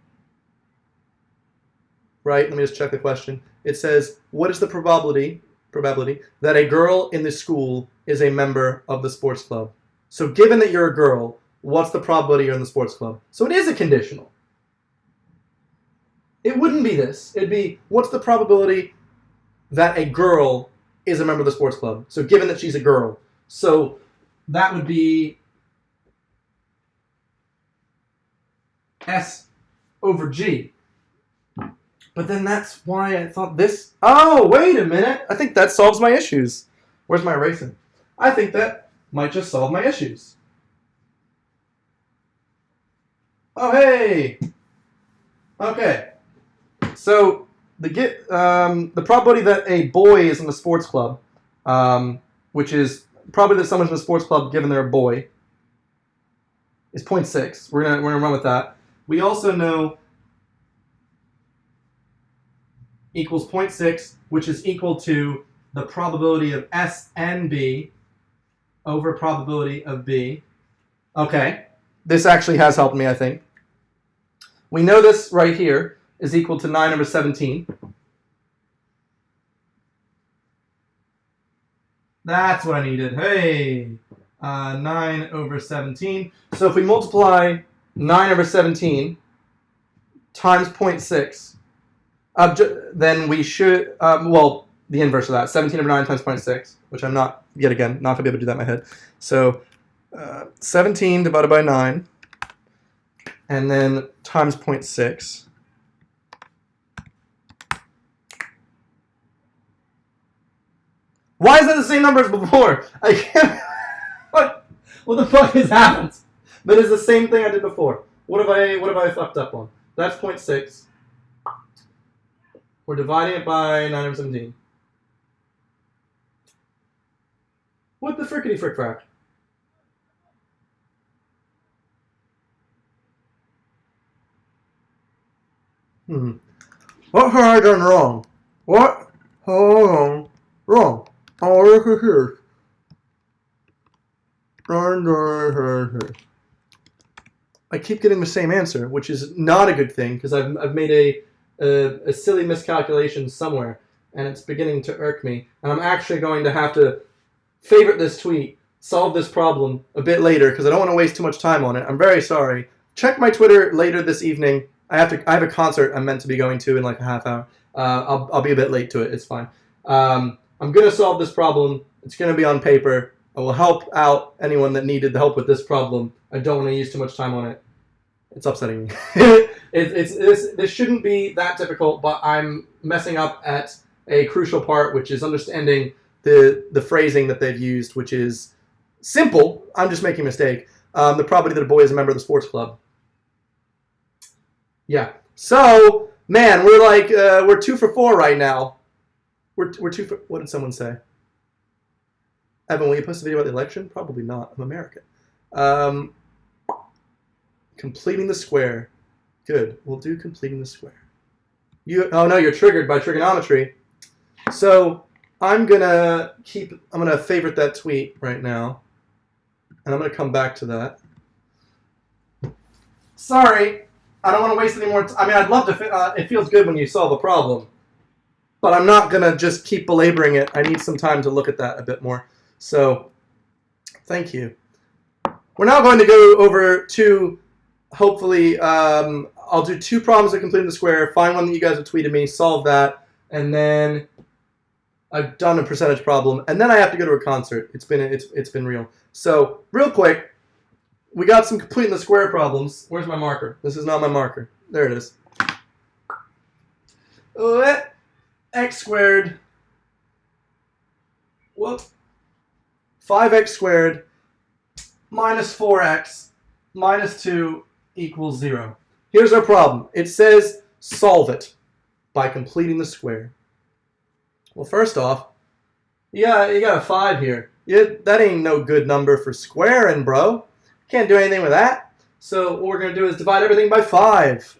Right, let me just check the question. It says, what is the probability that a girl in the school is a member of the sports club? So given that you're a girl, what's the probability you're in the sports club? So it is a conditional. It wouldn't be this. It'd be, what's the probability that a girl is a member of the sports club? So given that she's a girl. So that would be S over G. But then that's why I thought this... Oh, wait a minute. I think that solves my issues. Where's my erasing? I think that might just solve my issues. Oh, hey! Okay. So the probability that a boy is in the sports club, which is probably that someone's in the sports club given they're a boy, is 0.6. We're gonna run with that. We also know equals 0.6, which is equal to the probability of S and B over probability of B. Okay, this actually has helped me, I think. We know this right here is equal to 9 over 17. That's what I needed. Hey, 9 over 17. So if we multiply 9 over 17 times 0.6, then we should, well, the inverse of that, 17 over 9 times 0.6, which I'm not, yet again, not going to be able to do that in my head. So 17 divided by 9, and then times 0.6. Why is that the same number as before? I can't, what the fuck has happened? That is the same thing I did before. What have I fucked up on? That's 0.6. We're dividing it by 9 over 17. What the frickety frick frack? What have I done wrong? What have I done wrong? Oh, look at here. I keep getting the same answer, which is not a good thing because I've made a silly miscalculation somewhere, and it's beginning to irk me. And I'm actually going to have to favorite this tweet, solve this problem a bit later because I don't want to waste too much time on it. I'm very sorry. Check my Twitter later this evening. I have a concert I'm meant to be going to in like a half hour. I'll be a bit late to it. It's fine. I'm gonna solve this problem. It's gonna be on paper. I will help out anyone that needed the help with this problem. I don't want to use too much time on it. It's upsetting me. This shouldn't be that difficult, but I'm messing up at a crucial part, which is understanding the phrasing that they've used, which is simple. I'm just making a mistake. The probability that a boy is a member of the sports club. Yeah. So, man, we're 2 for 4 right now. We're 2 for. What did someone say? Evan, will you post a video about the election? Probably not. I'm American. Completing the square. Good. We'll do completing the square. Oh no, you're triggered by trigonometry. So I'm gonna favorite that tweet right now, and I'm gonna come back to that. Sorry, I don't want to waste any more time. I mean, I'd love to. It feels good when you solve a problem, but I'm not gonna just keep belaboring it. I need some time to look at that a bit more. So, thank you. We're now going to go over to, hopefully, I'll do 2 problems of completing the square, find one that you guys have tweeted me, solve that, and then I've done a percentage problem, and then I have to go to a concert. It's been real. So, real quick, we got some completing the square problems. Where's my marker? This is not my marker. There it is. X squared. Whoop. 5x squared minus 4x minus 2 equals 0. Here's our problem. It says solve it by completing the square. Well, first off, you got a 5 here. That ain't no good number for squaring, bro. Can't do anything with that. So what we're going to do is divide everything by 5.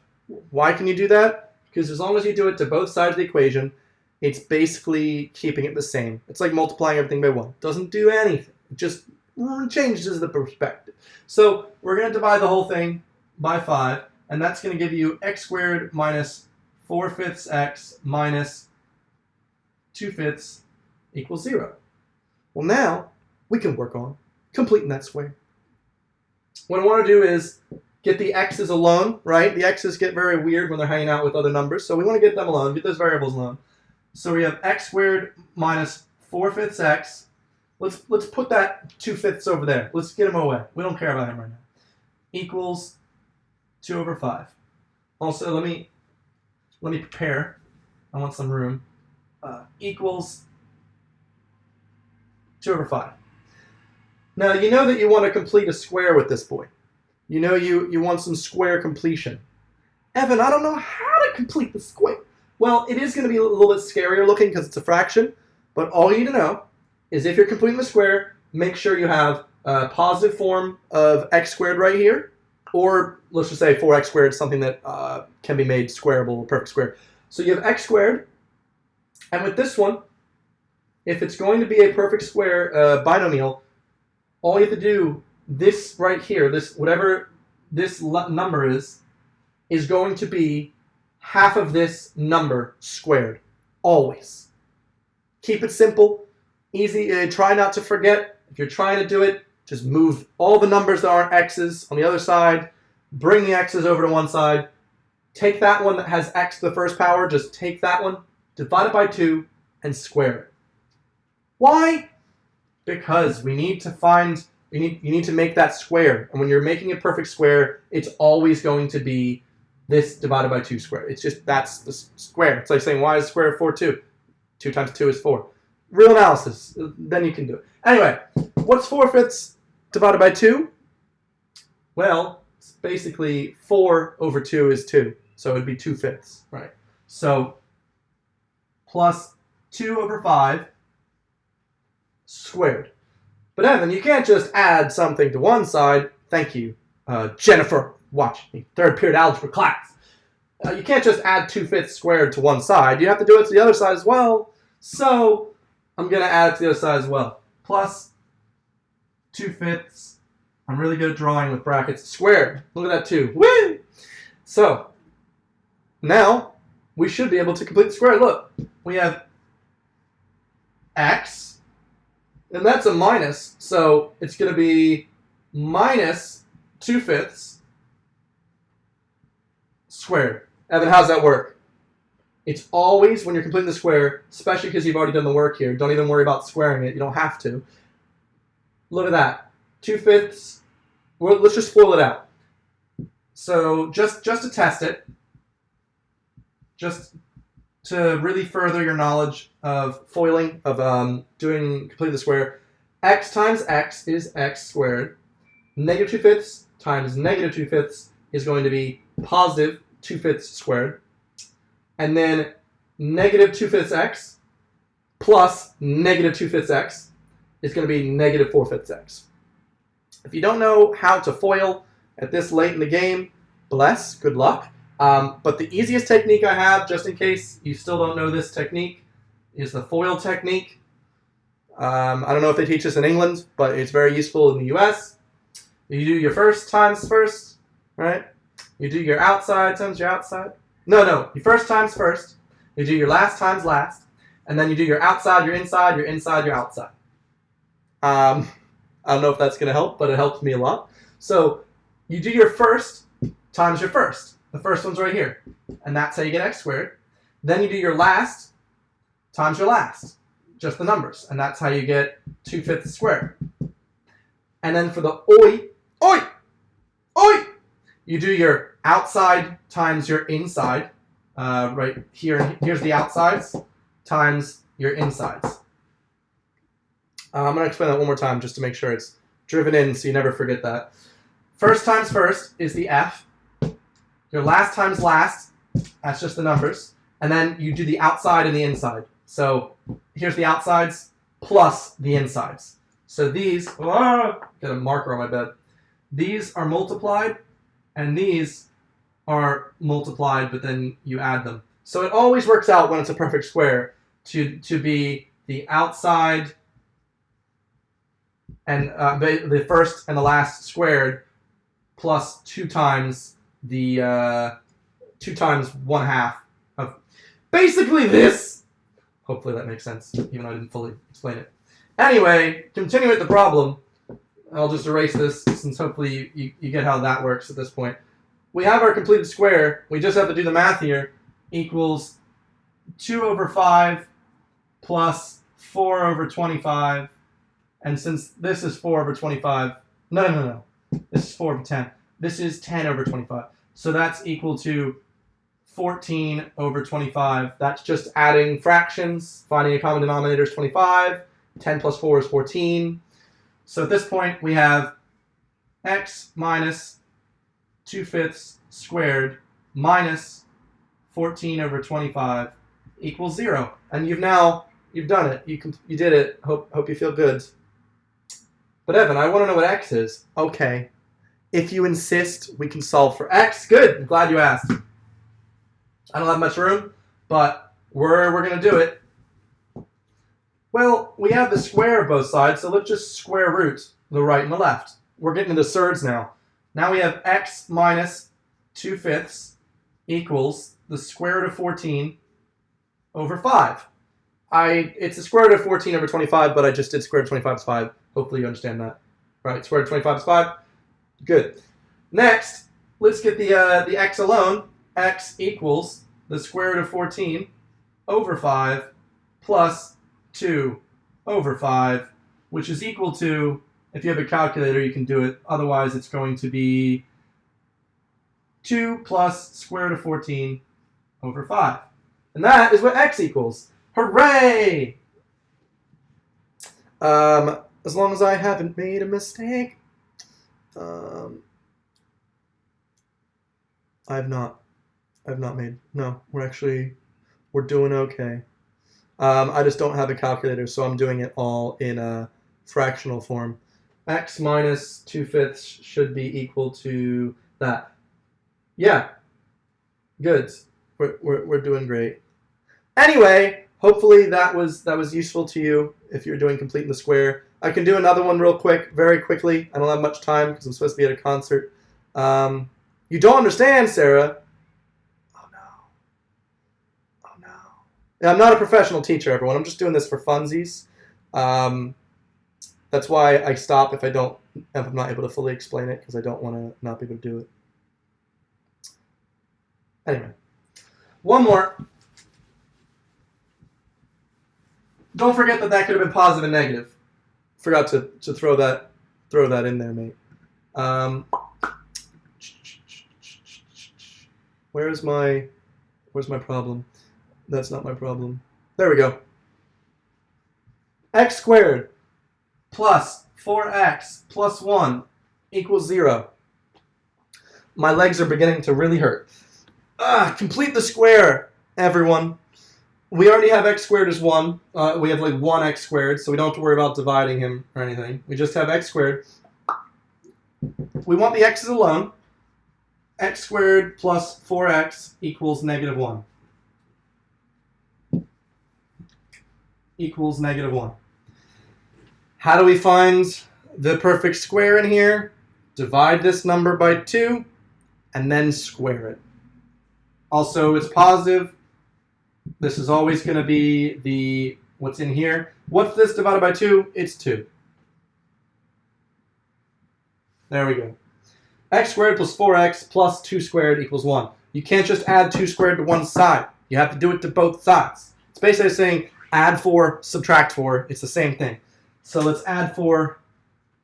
Why can you do that? Because as long as you do it to both sides of the equation, it's basically keeping it the same. It's like multiplying everything by 1. Doesn't do anything. It just changes the perspective. So we're going to divide the whole thing by 5, and that's going to give you x squared minus 4/5 x minus 2/5 equals 0. Well, now we can work on completing that square. What I want to do is get the x's alone, right? The x's get very weird when they're hanging out with other numbers, so we want to get them alone, get those variables alone. So we have x squared minus 4/5 x. Let's put that 2/5 over there. Let's get him away. We don't care about him right now. Equals 2 over 5. Also, let me prepare. I want some room. Equals 2 over 5. Now you know that you want to complete a square with this boy. You know you want some square completion. Evan, I don't know how to complete the square. Well, it is going to be a little bit scarier looking because it's a fraction, but all you need to know is if you're completing the square, make sure you have a positive form of x squared right here, or let's just say 4x squared, something that can be made squareable, perfect square. So you have x squared, and with this one, if it's going to be a perfect square binomial, all you have to do, this right here, this whatever this number is going to be half of this number squared, always. Keep it simple, easy, try not to forget. If you're trying to do it, just move all the numbers that aren't x's on the other side, bring the x's over to one side, take that one that has x to the first power, just take that one, divide it by 2, and square it. Why? Because we need to find, you need to make that square, and when you're making a perfect square, it's always going to be this divided by 2 squared. It's just, that's the square. It's like saying, why is the square of 4 2? 2 times 2 is 4. Real analysis, then you can do it. Anyway, what's 4/5 divided by 2? Well, it's basically 4 over 2 is 2. So it would be 2/5, right? So, plus 2 over 5 squared. But Evan, you can't just add something to one side. Thank you, Jennifer. Watch me. 3rd period algebra class. You can't just add 2/5 squared to one side. You have to do it to the other side as well. So I'm going to add it to the other side as well. Plus 2/5. I'm really good at drawing with brackets. Squared. Look at that 2. Woo! So now we should be able to complete the square. Look, we have x, and that's a minus. So it's going to be minus 2/5 squared. Evan, how's that work? It's always, when you're completing the square, especially because you've already done the work here, don't even worry about squaring it. You don't have to. Look at that. 2/5. Well, let's just FOIL it out. So just to test it, just to really further your knowledge of foiling, of completing the square, x times x is x squared. Negative 2/5 times negative 2/5 is going to be positive 2/5 squared. And then negative 2/5 x plus negative 2/5 x is going to be negative 4/5 x. If you don't know how to FOIL at this late in the game, bless, good luck. But the easiest technique I have, just in case you still don't know this technique, is the FOIL technique. I don't know if they teach this in England, but it's very useful in the US. You do your first times first, right? You do your outside times your outside. No, your first times first. You do your last times last. And then you do your outside, your inside, your inside, your outside. I don't know if that's going to help, but it helps me a lot. So you do your first times your first. The first one's right here. And that's how you get x squared. Then you do your last times your last. Just the numbers. And that's how you get 2/5 squared. And then for the oi, you do your outside times your inside. Right here. Here's the outsides times your insides. I'm going to explain that one more time just to make sure it's driven in so you never forget that. First times first is the f. Your last times last, that's just the numbers. And then you do the outside and the inside. So here's the outsides plus the insides. So these, got a marker on my bed. These are multiplied and these are multiplied, but then you add them. So it always works out when it's a perfect square to be the outside and the first and the last squared plus 2 times the 2 times 1/2 of basically this. Hopefully that makes sense, even though I didn't fully explain it. Anyway, continue with the problem. I'll just erase this since hopefully you get how that works at this point. We have our completed square. We just have to do the math here. Equals 2/5 plus 4/25. And since this is 4/25, no. This is 4/10. This is 10/25. So that's equal to 14/25. That's just adding fractions. Finding a common denominator is 25. 10 plus 4 is 14. So at this point, we have x minus 2/5 squared minus 14/25 equals 0. And you've done it. You did it. Hope you feel good. But Evan, I want to know what x is. Okay. If you insist, we can solve for x. Good. I'm glad you asked. I don't have much room, but we're going to do it. Well, we have the square of both sides, so let's just square root the right and the left. We're getting into surds now. Now we have x minus 2/5 equals the square root of 14 over 5. It's the square root of 14/25, but I just did square root of 25 is 5. Hopefully you understand that. Right, square root of 25 is 5. Good. Next, let's get the x alone. X equals the square root of 14 over 5 plus 2/5, which is equal to, if you have a calculator, you can do it. Otherwise, it's going to be 2 plus square root of 14 over 5. And that is what x equals. Hooray! As long as I haven't made a mistake. I've not made. No, we're doing okay. I just don't have a calculator, so I'm doing it all in a fractional form. X minus 2/5 should be equal to that. Yeah. Good. We're doing great. Anyway, hopefully that was useful to you if you're doing completing the square. I can do another one real quick, very quickly. I don't have much time because I'm supposed to be at a concert. You don't understand, Sarah. Oh no. Oh no. Yeah, I'm not a professional teacher, everyone. I'm just doing this for funsies. That's why I stop if I'm not able to fully explain it because I don't want to not be able to do it. Anyway, one more. Don't forget that could have been positive and negative. Forgot to throw that in there, mate. Where's my problem? That's not my problem. There we go. X squared plus 4x plus 1 equals 0. My legs are beginning to really hurt. Complete the square, everyone. We already have x squared as 1. We have like 1x squared, so we don't have to worry about dividing him or anything. We just have x squared. We want the x's alone. X squared plus 4x equals negative 1. Equals negative 1. How do we find the perfect square in here? Divide this number by 2 and then square it. Also, it's positive. This is always going to be what's in here. What's this divided by 2? It's 2. There we go. X squared plus 4x plus 2 squared equals 1. You can't just add 2 squared to one side. You have to do it to both sides. It's basically saying add 4, subtract 4. It's the same thing. So let's add 4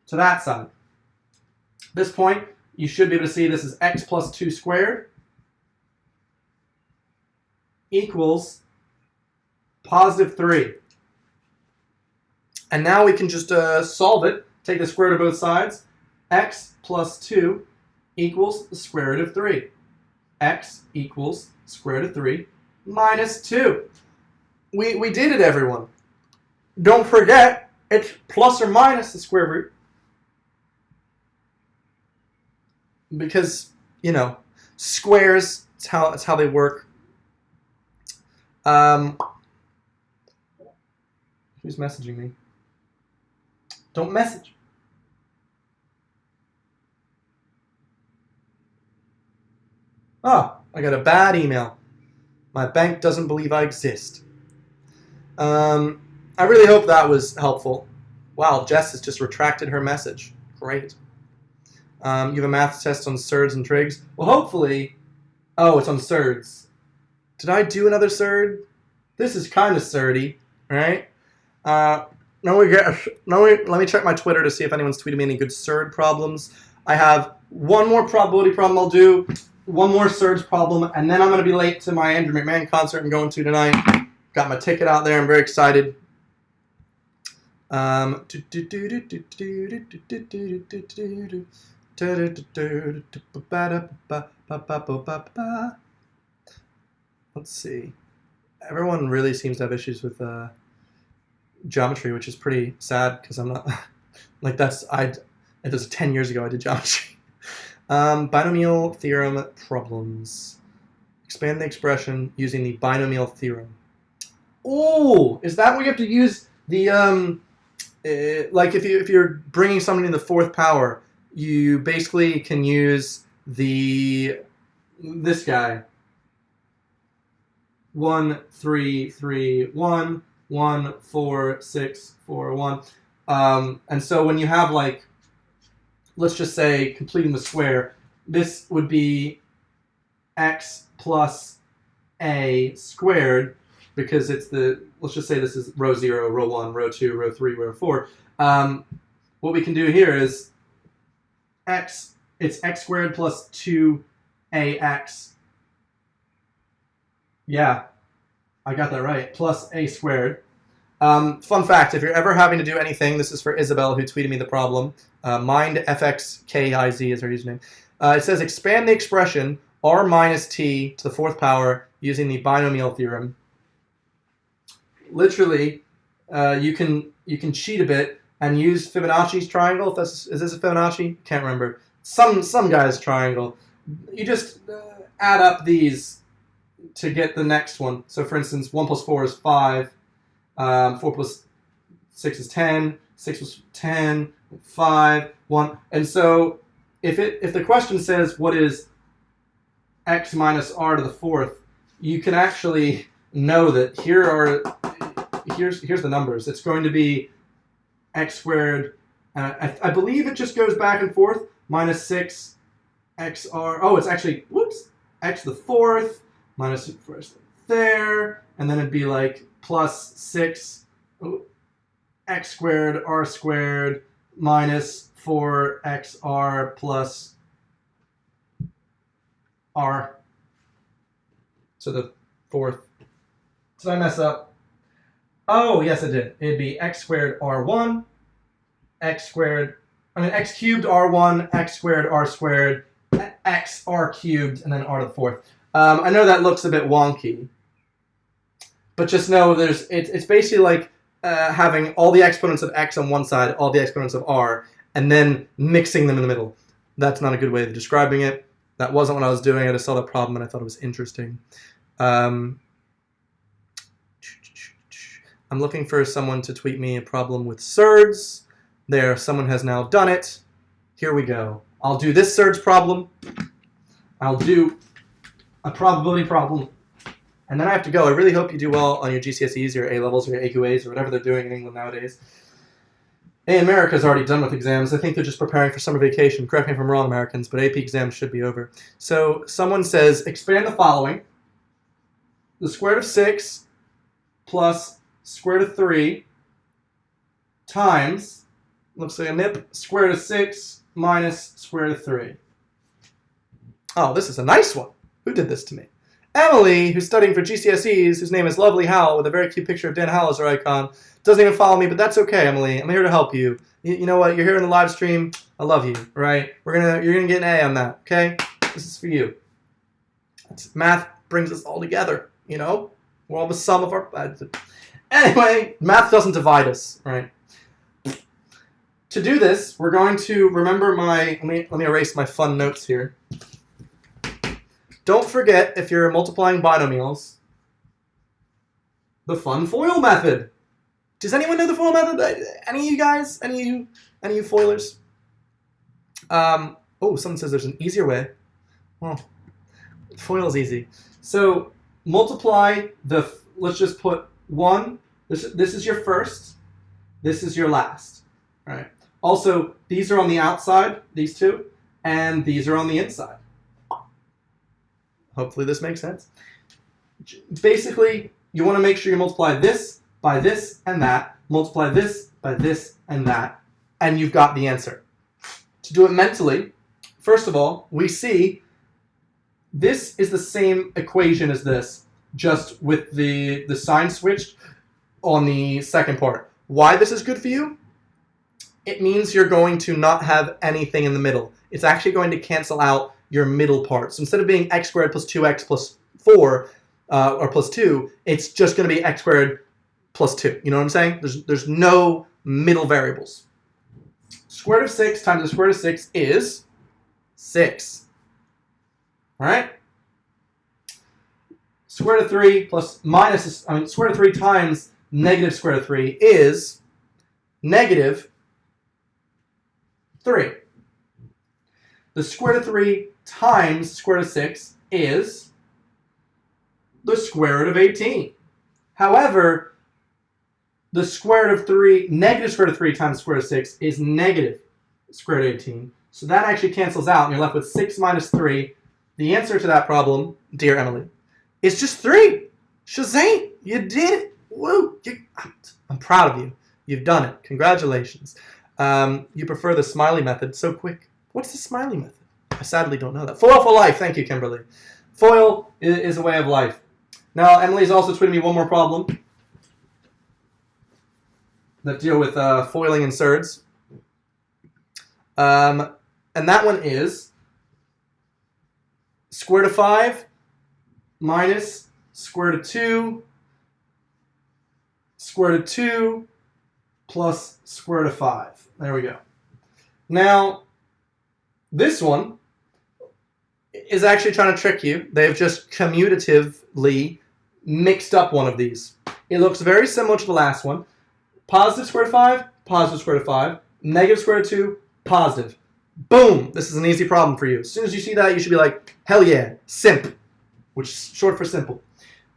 to that side. At this point, you should be able to see this is x plus 2 squared equals positive 3. And now we can just solve it. Take the square root of both sides. X plus 2 equals the square root of 3. X equals square root of 3 minus 2. We did it, everyone. Don't forget, it's plus or minus the square root. Because, squares, it's how they work. Who's messaging me? Don't message. Oh, I got a bad email. My bank doesn't believe I exist. I really hope that was helpful. Wow, Jess has just retracted her message. Great. You have a math test on surds and trigs. Well, hopefully... Oh, it's on surds. Did I do another surd? This is kind of surdy, right? Let me check my Twitter to see if anyone's tweeted me any good surd problems. I have one more probability problem I'll do, one more surge problem, and then I'm going to be late to my Andrew McMahon concert I'm going to tonight. Got my ticket out there. I'm very excited. Let's see. Everyone really seems to have issues with geometry, which is pretty sad because I'm not like it was 10 years ago I did geometry. Binomial theorem problems. Expand the expression using the binomial theorem. Oh, is that where you have to use the like if you're bringing something to the fourth power, you basically can use this guy. 1 3 3 1 1 4 6 4 1, and so when you have like, let's just say completing the square, this would be x plus a squared because it's let's just say this is row 0, row 1, row 2, row 3, row 4. What we can do here is it's x squared plus 2ax. Yeah, I got that right. Plus a squared. Fun fact, if you're ever having to do anything, this is for Isabel who tweeted me the problem. MindFXKIZ is her username. It says expand the expression r minus t to the fourth power using the binomial theorem. Literally, you can cheat a bit and use Fibonacci's triangle. Is this a Fibonacci? Can't remember. Some guy's triangle. You just add up these to get the next one. So for instance, 1 plus 4 is 5, 4 plus 6 is 10, 6 was 10, 5, 1. And so if the question says what is x minus r to the fourth, you can actually know that here's the numbers. It's going to be x squared, I believe it just goes back and forth, minus 6 xr, oh, it's actually, whoops, x to the fourth, minus first there, and then it'd be like plus 6 x squared r squared minus 4xr plus r to the fourth. Did I mess up? Oh, yes, I did. It'd be x squared r1, x cubed r1, x squared r squared, x r cubed, and then r to the fourth. I know that looks a bit wonky, but just know it's basically like having all the exponents of x on one side, all the exponents of r, and then mixing them in the middle. That's not a good way of describing it. That wasn't what I was doing. I just saw the problem and I thought it was interesting. I'm looking for someone to tweet me a problem with surds. There, someone has now done it. Here we go. I'll do this surds problem. I'll do a probability problem. And then I have to go. I really hope you do well on your GCSEs, your A-levels, or your AQAs, or whatever they're doing in England nowadays. America's already done with exams. I think they're just preparing for summer vacation. Correct me if I'm wrong, Americans, but AP exams should be over. So someone says, expand the following. The square root of 6 plus square root of 3 times, looks like a nip, square root of 6 minus square root of 3. Oh, this is a nice one. Who did this to me? Emily, who's studying for GCSEs, whose name is Lovely Howell, with a very cute picture of Dan Howell as her icon, doesn't even follow me, but that's okay, Emily. I'm here to help you. You know what? You're here in the live stream. I love you, right? You're gonna get an A on that, okay? This is for you. Math brings us all together, you know? We're all the sum of our... Anyway, math doesn't divide us, right? To do this, we're going to remember my... Let me erase my fun notes here. Don't forget, if you're multiplying binomials, the fun FOIL method. Does anyone know the FOIL method? Any of you guys? Any of you FOILers? Oh, someone says there's an easier way. Well, FOIL is easy. So multiply let's just put 1. This is your first. This is your last. All right. Also, these are on the outside, these two, and these are on the inside. Hopefully this makes sense. Basically, you want to make sure you multiply this by this and that, multiply this by this and that, and you've got the answer. To do it mentally, first of all, we see this is the same equation as this, just with the sign switched on the second part. Why this is good for you? It means you're going to not have anything in the middle. It's actually going to cancel out your middle part. So instead of being x squared plus 2x plus 4, or plus 2, it's just going to be x squared plus 2. You know what I'm saying? There's no middle variables. Square root of 6 times the square root of 6 is 6. All right? Square root of 3 square root of 3 times negative square root of 3 is negative 3. The square root of 3 times the square root of 6 is the square root of 18. However, the square root of 3, negative square root of 3 times the square root of 6 is negative square root of 18. So that actually cancels out, and you're left with 6 minus 3. The answer to that problem, dear Emily, is just 3. Shazam! You did it! Woo! I'm proud of you. You've done it. Congratulations. You prefer the smiley method. So quick. What's the smiley method? I sadly don't know that. FOIL for life. Thank you, Kimberly. FOIL is a way of life. Now, Emily's also tweeted me one more problem that deal with foiling and surds. And that one is square root of 5 minus square root of 2 square root of 2 plus square root of 5. There we go. Now, this one, is actually trying to trick you. They've just commutatively mixed up one of these. It looks very similar to the last one. Positive square root of 5, positive square root of 5, negative square root of 2, positive. Boom! This is an easy problem for you. As soon as you see that, you should be like, hell yeah, simp, which is short for simple.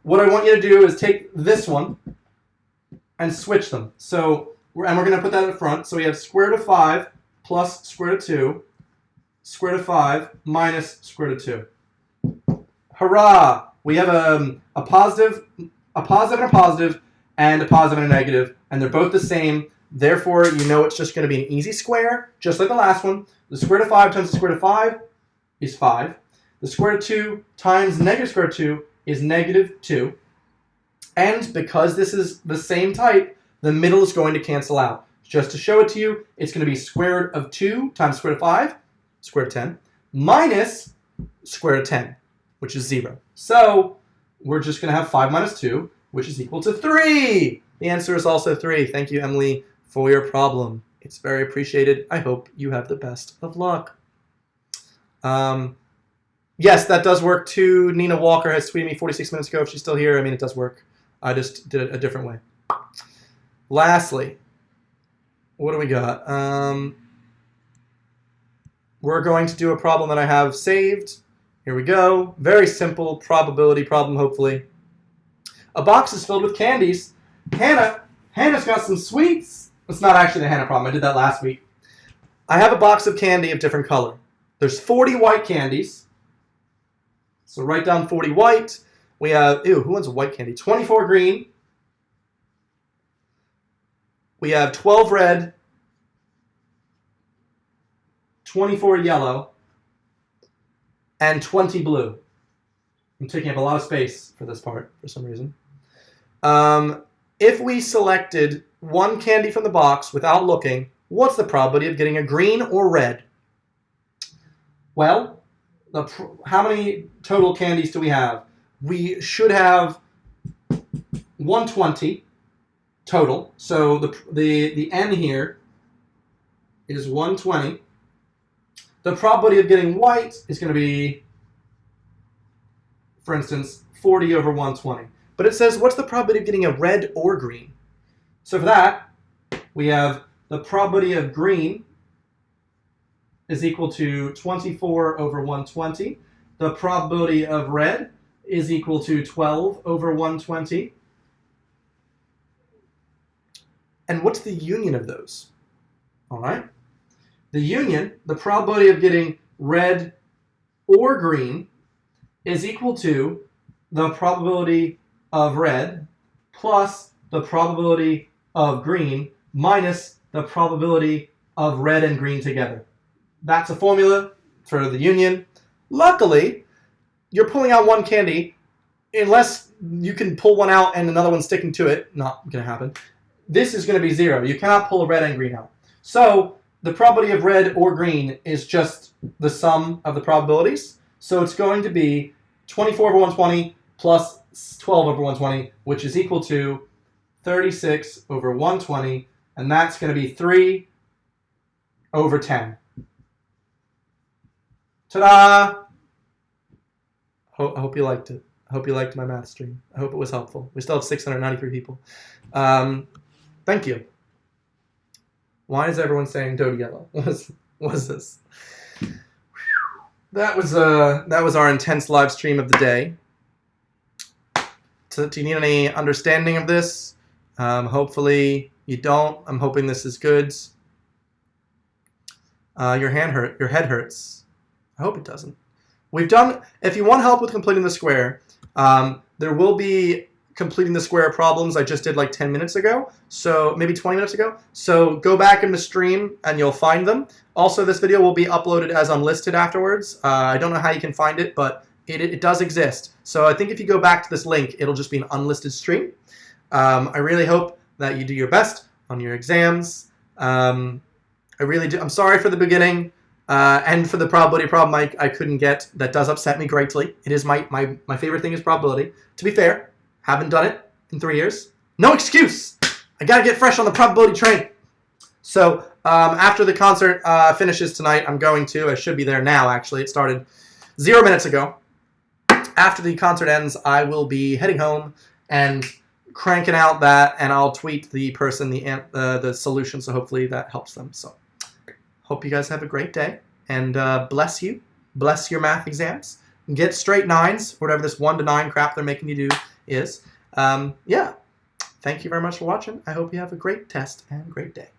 What I want you to do is take this one and switch them. So, we're going to put that in front. So we have square root of 5 plus square root of 2, square root of 5 minus square root of 2. Hurrah! We have a positive and a positive, and a positive and a negative, and they're both the same. Therefore, you know it's just going to be an easy square, just like the last one. The square root of 5 times the square root of 5 is 5. The square root of 2 times negative square root of 2 is negative 2. And because this is the same type, the middle is going to cancel out. Just to show it to you, it's going to be square root of 2 times square root of 5, square root of 10, minus square root of 10, which is 0. So we're just going to have 5 minus 2, which is equal to 3. The answer is also 3. Thank you, Emily, for your problem. It's very appreciated. I hope you have the best of luck. Yes, that does work too. Nina Walker has tweeted me 46 minutes ago if she's still here. I mean, it does work. I just did it a different way. Lastly, what do we got? We're going to do a problem that I have saved. Here we go. Very simple probability problem, hopefully. A box is filled with candies. Hannah's got some sweets. It's not actually the Hannah problem. I did that last week. I have a box of candy of different color. There's 40 white candies. So write down 40 white. We have, who wants a white candy? 24 green. We have 12 red. 24 yellow. And 20 blue. I'm taking up a lot of space for this part for some reason. If we selected one candy from the box without looking, what's the probability of getting a green or red? Well, how many total candies do we have? We should have 120 total. So the N here is 120. The probability of getting white is going to be, for instance, 40 over 120. But it says, what's the probability of getting a red or green? So for that, we have the probability of green is equal to 24 over 120. The probability of red is equal to 12 over 120. And what's the union of those? All right. The union, the probability of getting red or green, is equal to the probability of red plus the probability of green minus the probability of red and green together. That's a formula for the union. Luckily, you're pulling out one candy, unless you can pull one out and another one sticking to it. Not going to happen. This is going to be 0. You cannot pull a red and green out. So the probability of red or green is just the sum of the probabilities. So it's going to be 24 over 120 plus 12 over 120, which is equal to 36 over 120, and that's going to be 3 over 10. Ta-da! I hope you liked it. I hope you liked my math stream. I hope it was helpful. We still have 693 people. Thank you. Why is everyone saying Dodie Yellow? What is this? That was our intense live stream of the day. So, do you need any understanding of this? Hopefully you don't. I'm hoping this is good. Your head hurts. I hope it doesn't. If you want help with completing the square, there will be completing the square problems I just did like 10 minutes ago, so maybe 20 minutes ago. So go back in the stream and you'll find them. Also, this video will be uploaded as unlisted afterwards. I don't know how you can find it, but it does exist. So I think if you go back to this link, it'll just be an unlisted stream. I really hope that you do your best on your exams. I really do. I'm sorry for the beginning and for the probability problem I couldn't get. That does upset me greatly. It is my favorite thing is probability. To be fair, haven't done it in 3 years. No excuse. I gotta get fresh on the probability train. So after the concert finishes tonight, I should be there now actually. It started 0 minutes ago. After the concert ends, I will be heading home and cranking out that, and I'll tweet the person the solution, so hopefully that helps them. So hope you guys have a great day, and bless you. Bless your math exams. Get straight 9s, whatever this 1 to 9 crap they're making you do is. Yeah. Thank you very much for watching. I hope you have a great test and great day.